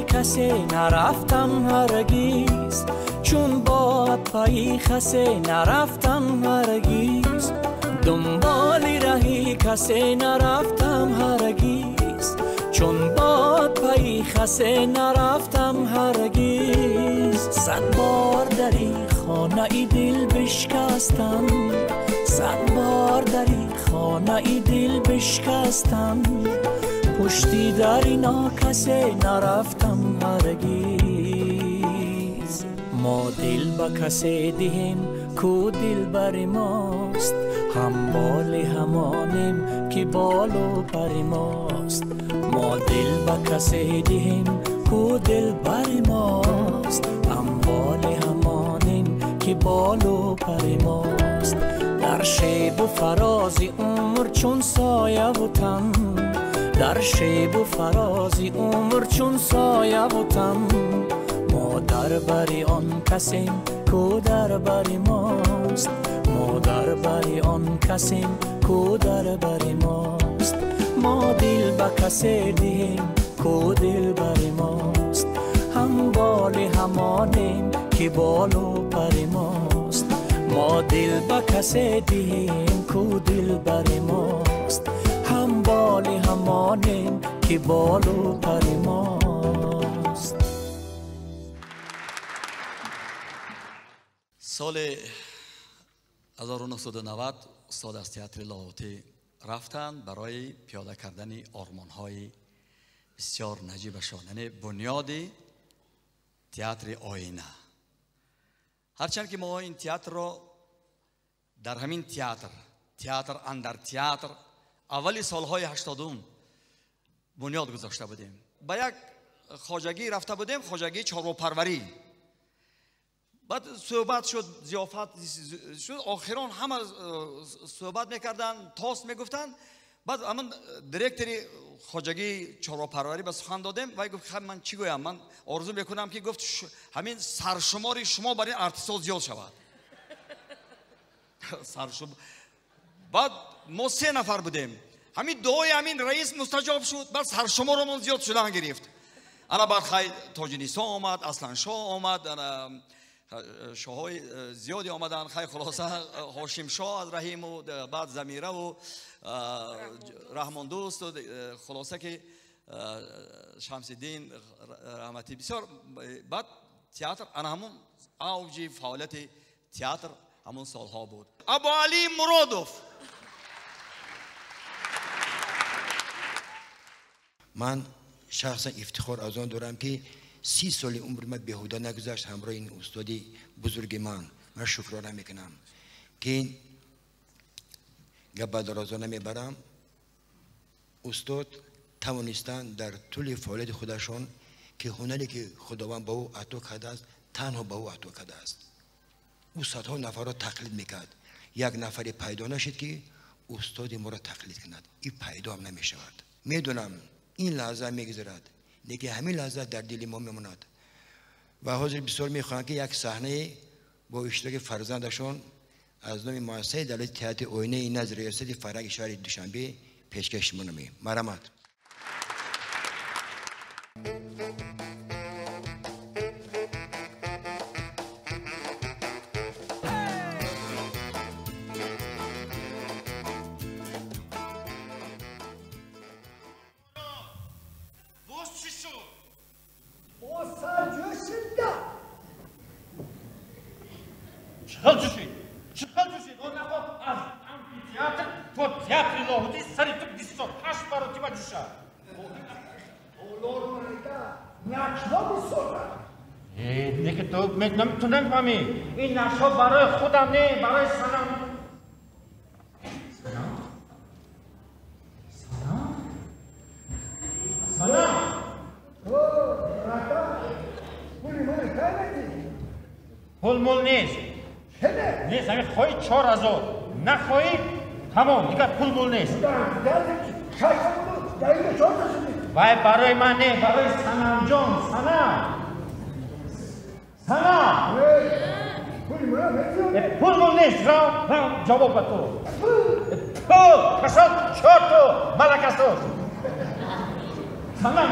کسی نرفتم هرگیز، چون باد پای کسی نرفتم هرگیز. دنبال رهی کسی نرفتم هرگیز، چون باد پای کسی نرفتم هرگیز. 100 بار در این خانه ای دل بشکستم، 100 بار در این خانه ای دل بشکستم. پشتی در اینا کسی نرفتم هرگیز. ما دل با کسی دهیم کو دل بر ماست، هم بال همانیم که بال و پر ماست. ما دل با کسی دهیم کو دل بر ماست، هم بال همانیم که بال و پر ماست. در شیب و فراز عمر چون سایه و تن، در شیب و فراز عمر چون سایه و تن. ما در بری آن کسیم کو در بری ماست، ما در بری آن کسیم کو در بری ماست. ما دل به کسی دهیم کو دل بری ماست، هم بال همانیم که بال و پر ماست. ما دل به کسی دهیم کو دل بری ماست، هم بال همانیم که بال و پر ماست. سال 1990 استاد از تئاتر لاهوتی رفتند برای پیاده کردن آرمان‌های بسیار نجیب شانه، بنیاد تئاتر آینه. هرچند که ما این تئاتر را در همین تئاتر اندر تئاتر اولی سالهای 80 بنیاد گذاشته بودیم. با یک خواجگی رفته بودیم، خواجگی چارواپروری. بعد صحبت شد، ضیافت شد، آخران همه صحبت میکردن، تاست میگفتن. بعد من دیرکتری خواجگی چارواپروری به سخن دادم و گفت خب من چی گویم، من آرزو میکنم که گفت همین سرشماری شما برای ارتسال زیاد شود. بعد ما 3 نفر بودیم، همین دعای همین رئیس مستجاب شد، بعد سرشمارمون زیاد شدن گرفت. انا بعد خیلی تاج نیسا آمد، اصلا شاه آمد، شاههای زیادی آمدن. خیلی خلاصه هاشم شاه از رحیم و بعد زمیره و رحمان دوست و خلاصه که شمس الدین رحمتی بسیار. بعد تئاتر انا همون اوج فعالیت تئاتر همون سالها بود. ابو علی مرادوف من شخصا افتخار از آن دارم که 30 سال عمر من بیهوده نگذشت همراه این استاد بزرگ من شکرانه میکنم که گپ درازانه میبرم. استاد توانستن در طول فعالیت خودشان که هنری که خداوند به او عطا کرده است تنها به او عطا کرده است. او صدها نفر را تقلید میکرد، یک نفری پیدا نشد که استاد ما را تقلید کند. این پیدا هم نمیشود. میدونم این لحظه میگذرد، لیکن همین لحظه در دل ما میماند و حاضر بسیار میخواهم که یک صحنه با اشتراک فرزندشان از نام مؤسسه دولت تئاتر آینه نظر ریاست فرهنگ شهر دوشنبه پیشکش می‌نمایم. مرحمت. تو نمیفهمی این نقش ها برای خودم نه، برای سلام. پول مول نیست. نیست، همین خواهی 4000 نخواهی تمام دیگه پول مول نیست. باید برای من نه، برای سنم جان. سنم پول مول نیست. را جواب به تو کسات 4 تا ملک است. سنم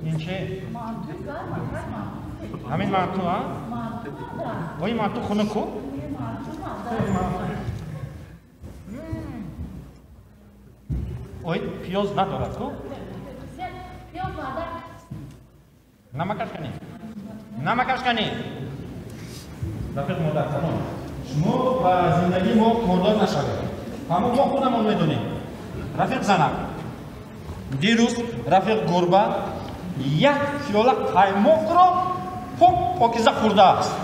این چه؟ همین مانتو ها؟ وای مانتو خونه کو؟ وای پیاز ندارد کو؟ نمکش کنی رفیق مادر تمام شما و زندگی ما کردار نشده، اما ما خودمون میدونیم. رفیق زنک دیروز رفیق گربه یک پیاله قایماق رو پاکیزه خورده است.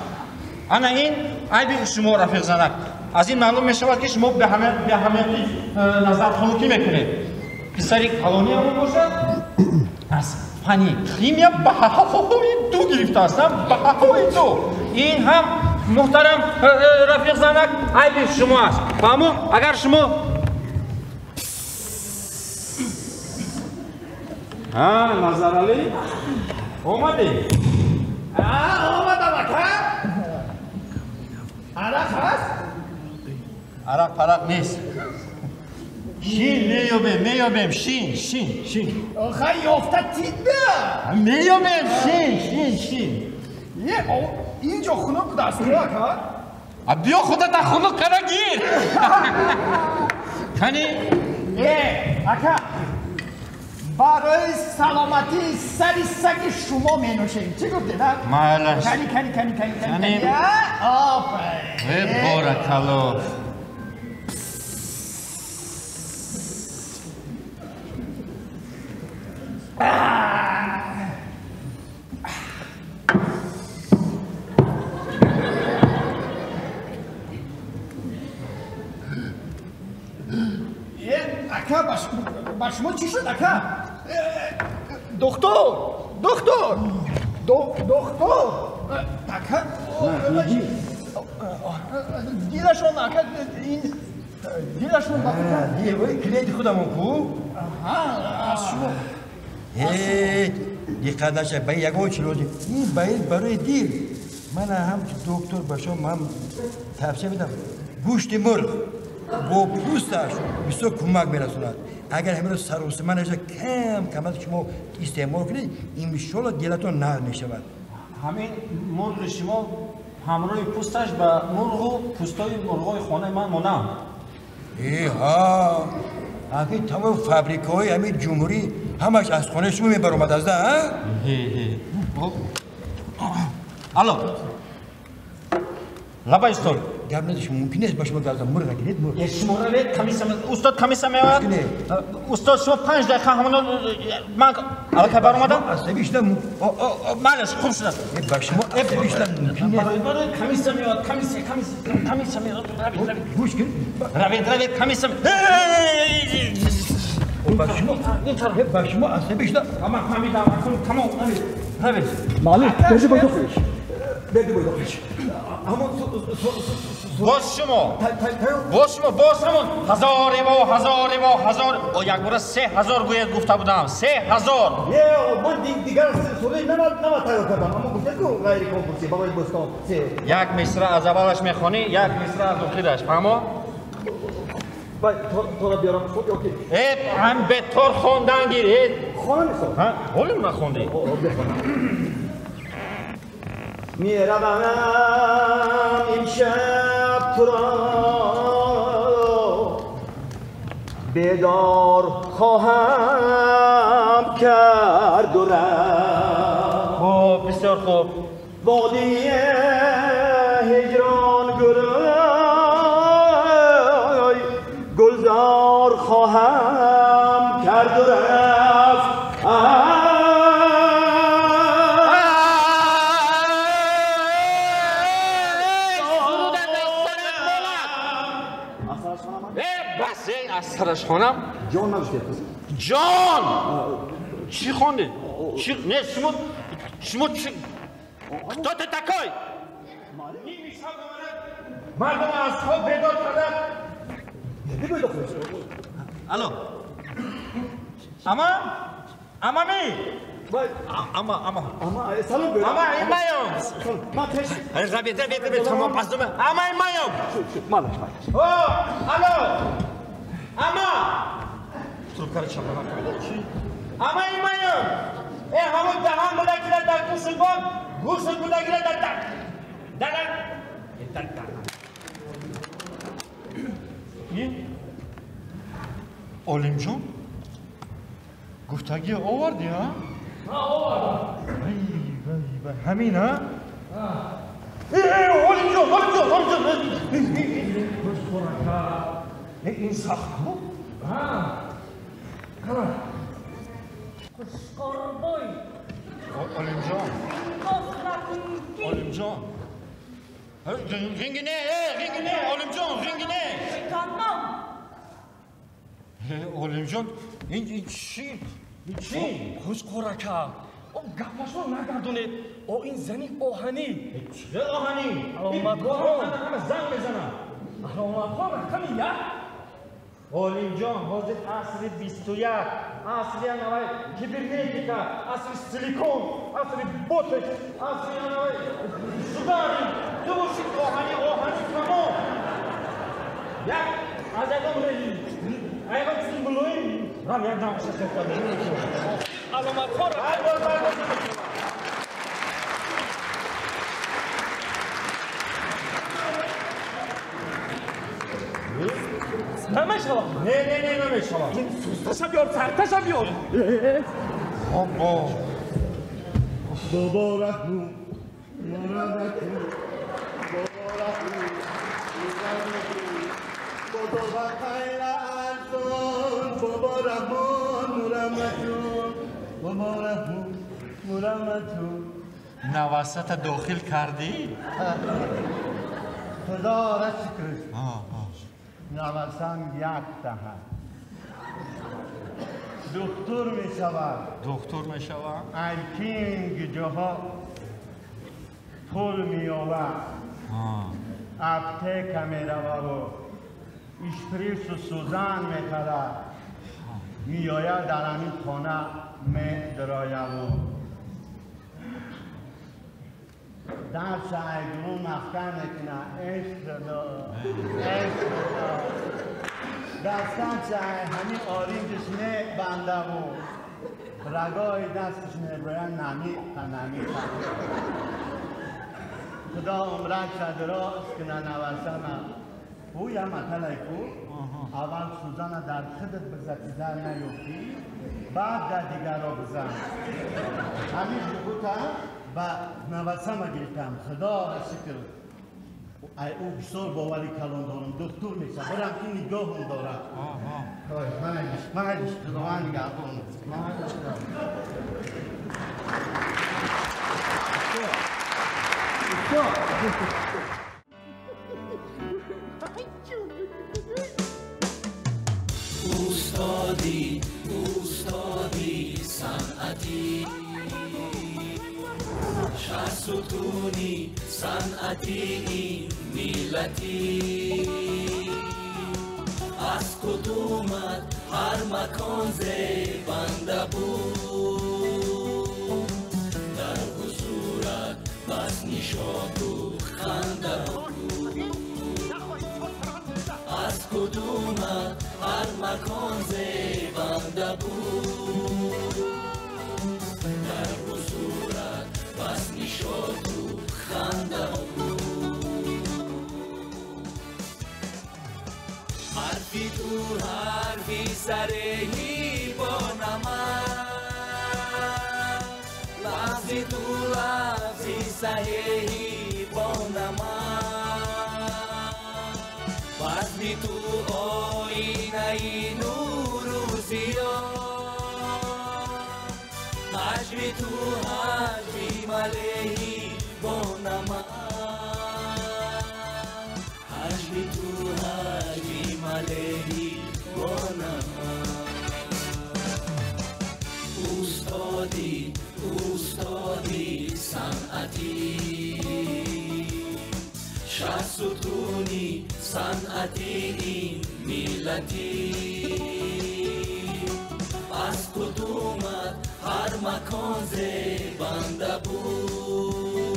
انا این عیب شما رفیق زنک. از این معلوم می شود که شما به همگی نظر خلوقی میکنید. پسری کلونی همون باشد از فنی کیمیا بهایی دو گرفته هستم. بهایی دو. این هم محترم رفیق زنک عیب شما است. اما اگر شما نظر علی اومدی؟ اومدم اکا. عرق هست؟ عرق پرق نیست. شین میابیم شین آخه یافته تیده میابیم شین اینجا خنک دست اکا؟ بیا خودت خنک کنه گیر کنی؟ اکا برای سلامتی سری سگ شما می نوشیم. چی گفتی نه؟ مالش کنی آفرین بارکالله. اکا با شما چی شد اکا؟ دکتر اکا دیلشون اکا دیلشون دیوی کلید خودمون کو؟ از شما دقت نشه به یگان چیزی این باید برای دیر من هم دکتر باشم هم تفسیر میدم. گوشت مرغ با پوستش بسیار کمک میرسوند. اگر همین سر و سمنش کم از شما استعمال کنید این انشالله دلتون نرم میشود. همین مرغ شما همراه پوستش به مرغ و پوستای مرغای خانه من مونم. ها همین تمام فابریکای همین جمهوری همش از خانه شما میبر اومد از ده ها؟ الو لبا استاد گپ نداشت ممکن است باشه بگذارم مرغ گیرید مرغ شما رو کمیسم استاد کمیسم میاد استاد شما 5 دقیقه همون من الان برام اومدم بیشتر معلش خوب شد باشه بیشتر ممکن است کمیسم میاد کمیسم میاد گوش کن روید کمیسم باشه ما اصلا بیشتر اما فهمیدم تمام روید معلش بده بگوش بده بگوش همون باز شما باز همون هزار او یک بار 3000 گوید گفته بودم 3000 من دیگر سوری نماد تایید کردم اما گفته که غیر کنکورسی بابای بستان یک مصرع از اولش میخونی یک مصرع از آخرش فهمو؟ باید تو را بیارم خود یا که هم به طور خوندن گیرید خواهم نیستم حالی نخوندی میروم امشب تو را بیدار خواهم کرد و رفت بسیار خوب وادی هجران گروی گلزار خواهم کرد و رفت سرش خونم جان نگشته جان چی خونده نه شما چی تو تکای نیمی شب مردم از خواب بیدار کردن الو اما می اما سلام بیرم اما این مایام روید تمام پس دومه اما این مایام مالش الو اما ترکار چند نمک چی؟ اما این مایون همون دهان بوده گیره در گوشت بود گوشت بوده گیره در این علیم جان گفتگی آوردی ها؟ آوردم همین ها؟ علیم جان این سخت بود؟ خوشقربای علیم جان رینگی نه علیم جان رینگی نه شکندم علیم جان این چی؟ خوشقرکه گپشو نگردونید این زنی آهنی چه آهنی؟ علامت خان همه زنگ بزنم علامت خان رقم یک علیم جان حاضر عصر 21 عصر نوای کیبرنتیکا عصر سیلیکون عصر بوتکس عصر نوای سوداری تو باشید آهنی تمام یک از ادام رهی ایوان سیمبلوی رام یک نام شکل کنید علامت خان نمیشوم نه نمیشوم سوستشم بیار سرتشم بیار بابا رحمون مرمتون بابا خیل ارزون بابا رحمون مرمتون نوسط داخل کردی؟ خدا را شکر نوسم یک دهن دکتر می شود ایکینگ جاها پول می آورد اپتیک می رود و اشپریس و سوزن می خرد می آید در همین خانه می دراید و درس ایدرون مخکر میکنه عشق دستم چه همین آرینجش نه بنده و رگای دستش نه باید نمی خدا عمرک دراز کنه نوسمه او یه مطلعی کو اول سوزن در خودت بزد در نیفتی بعد در دیگر را بزن همین بگوتا و نوسمه گرفتم خدا را شکر ای او بسیار باوری کلان دارم دکتر میشه برم که نگاه هم دارم من خداوند نگهبان اوستادی صنعتی شهرستونی صنعتی ملتی از کدومت هر مکان زیبنده بود در حضورت بس نشاط و خنده بود از کدومت هر مکان زیبنده بود در حضورت بس نشاط و خنده بود حرفی تو حرفی سرهی با نمک لحظی تو لحظی سهی با نمک بزمی تو آینه نور و زیاد حجمی تو حجمی ملهی با نمک حجمی تو حجمی ملهی با نمک اوستادی صنعتی شهرستونی صنعتی ملتی از کدومت هر مکان زیبنده بود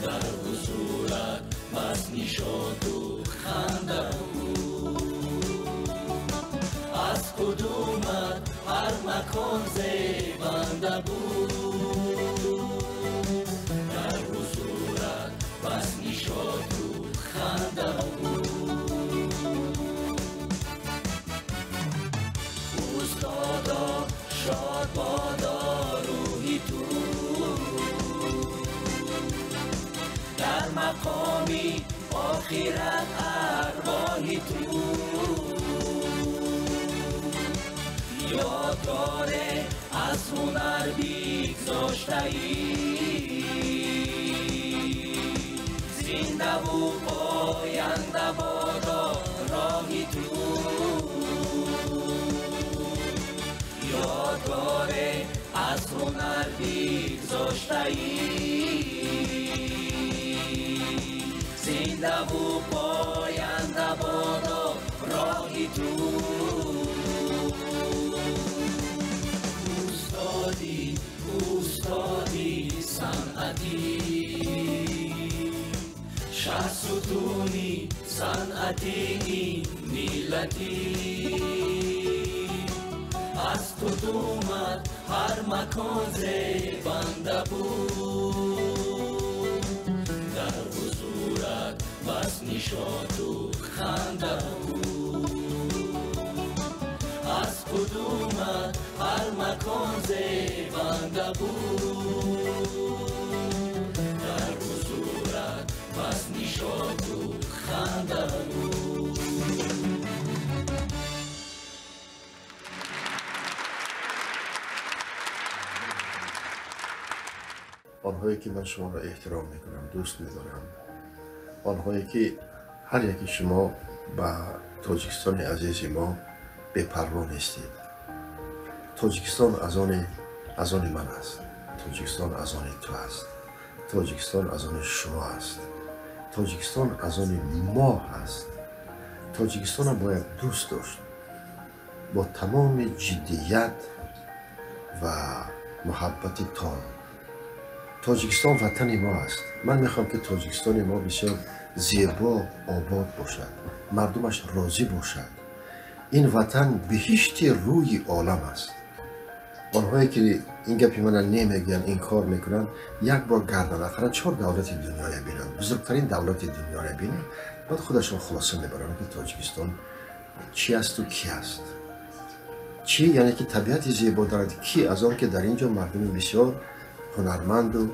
در حضورت بس نشاط و خنده بود از کدومت هر مکان زیبنده بود در حضورت بس نشاط و خنده بود اوستادا شاد بادا روحی تو در مقامی آخرت ارواحی تو یادگاره از هنر بگذاشته‌ای زنده و پاینده بادا راهی تو یادگاره از هنر بگذاشته‌ای زنده و پاینده بادا راهی تو اوستادی صنعتی شهرستونی صنعتی ملتی از کدومت هر مکان زیبنده بود در حضورت بس نشاط و خنده بود از کدومت هر مکان زیبنده بود در حضورت بس نشاط و خنده بود آنهایی که من شما را احترام میکنم دوست میدارم آنهایی که هر یکی شما به تاجیکستان عزیز ما بپروا نیستید تاجیکستان از آن من است تاجیکستان از آن تو است تاجیکستان از آن شما است تاجیکستان از آن ما است تاجیکستان باید دوست داشت با تمام جدیت و محبت تام تاجیکستان وطن ما است من میخوام که تاجیکستان ما بسیار زیبا آباد باشد مردمش راضی باشد این وطن بهشت روی عالم است آنهایی که این گپی من نمیگن این کار میکنن یک بار گردن افراد 4 دولت دنیا بینن بزرگترین دولت دنیا بینن بعد خودشون خلاصه میبرن که تاجیکستان چی است و کی است چی یعنی که طبیعت زیبا دارد کی از آن که در اینجا مردم بسیار هنرمند و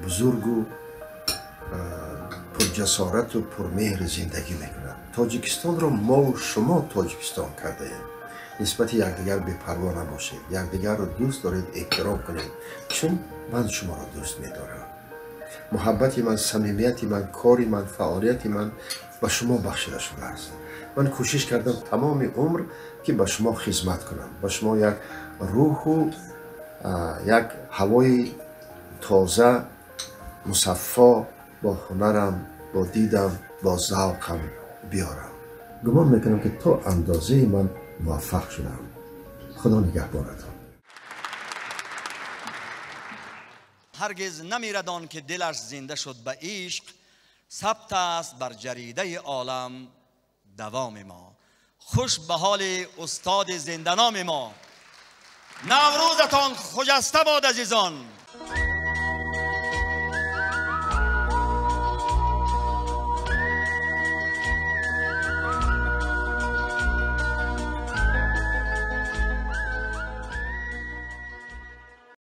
بزرگ و پرجسارت و پرمهر زندگی میکنند. تاجیکستان رو ما و شما تاجیکستان کرده ایم. نسبت یکدیگر بی‌پروا نباشید، یکدیگر رو دوست دارید، احترام کنید، چون من شما رو دوست میدارم. محبت من، صمیمیت من، کاری من، فعالیت من به شما بخشیده شده است. من کوشش کردم تمام عمر که به شما خدمت کنم، به شما یک روح و یک هوای تازه مصفا با هنرم، با دیدم، با ذوقم بیارم. گمان میکنم که تا اندازه من موفق شدم. خدا نگهبانتان. هرگز نمیرد آن که دلش زنده شد به عشق، ثبت است بر جریده عالم دوام ما. خوش به حال استاد زنده‌نام ما. نوروزتان خجسته باد عزیزان.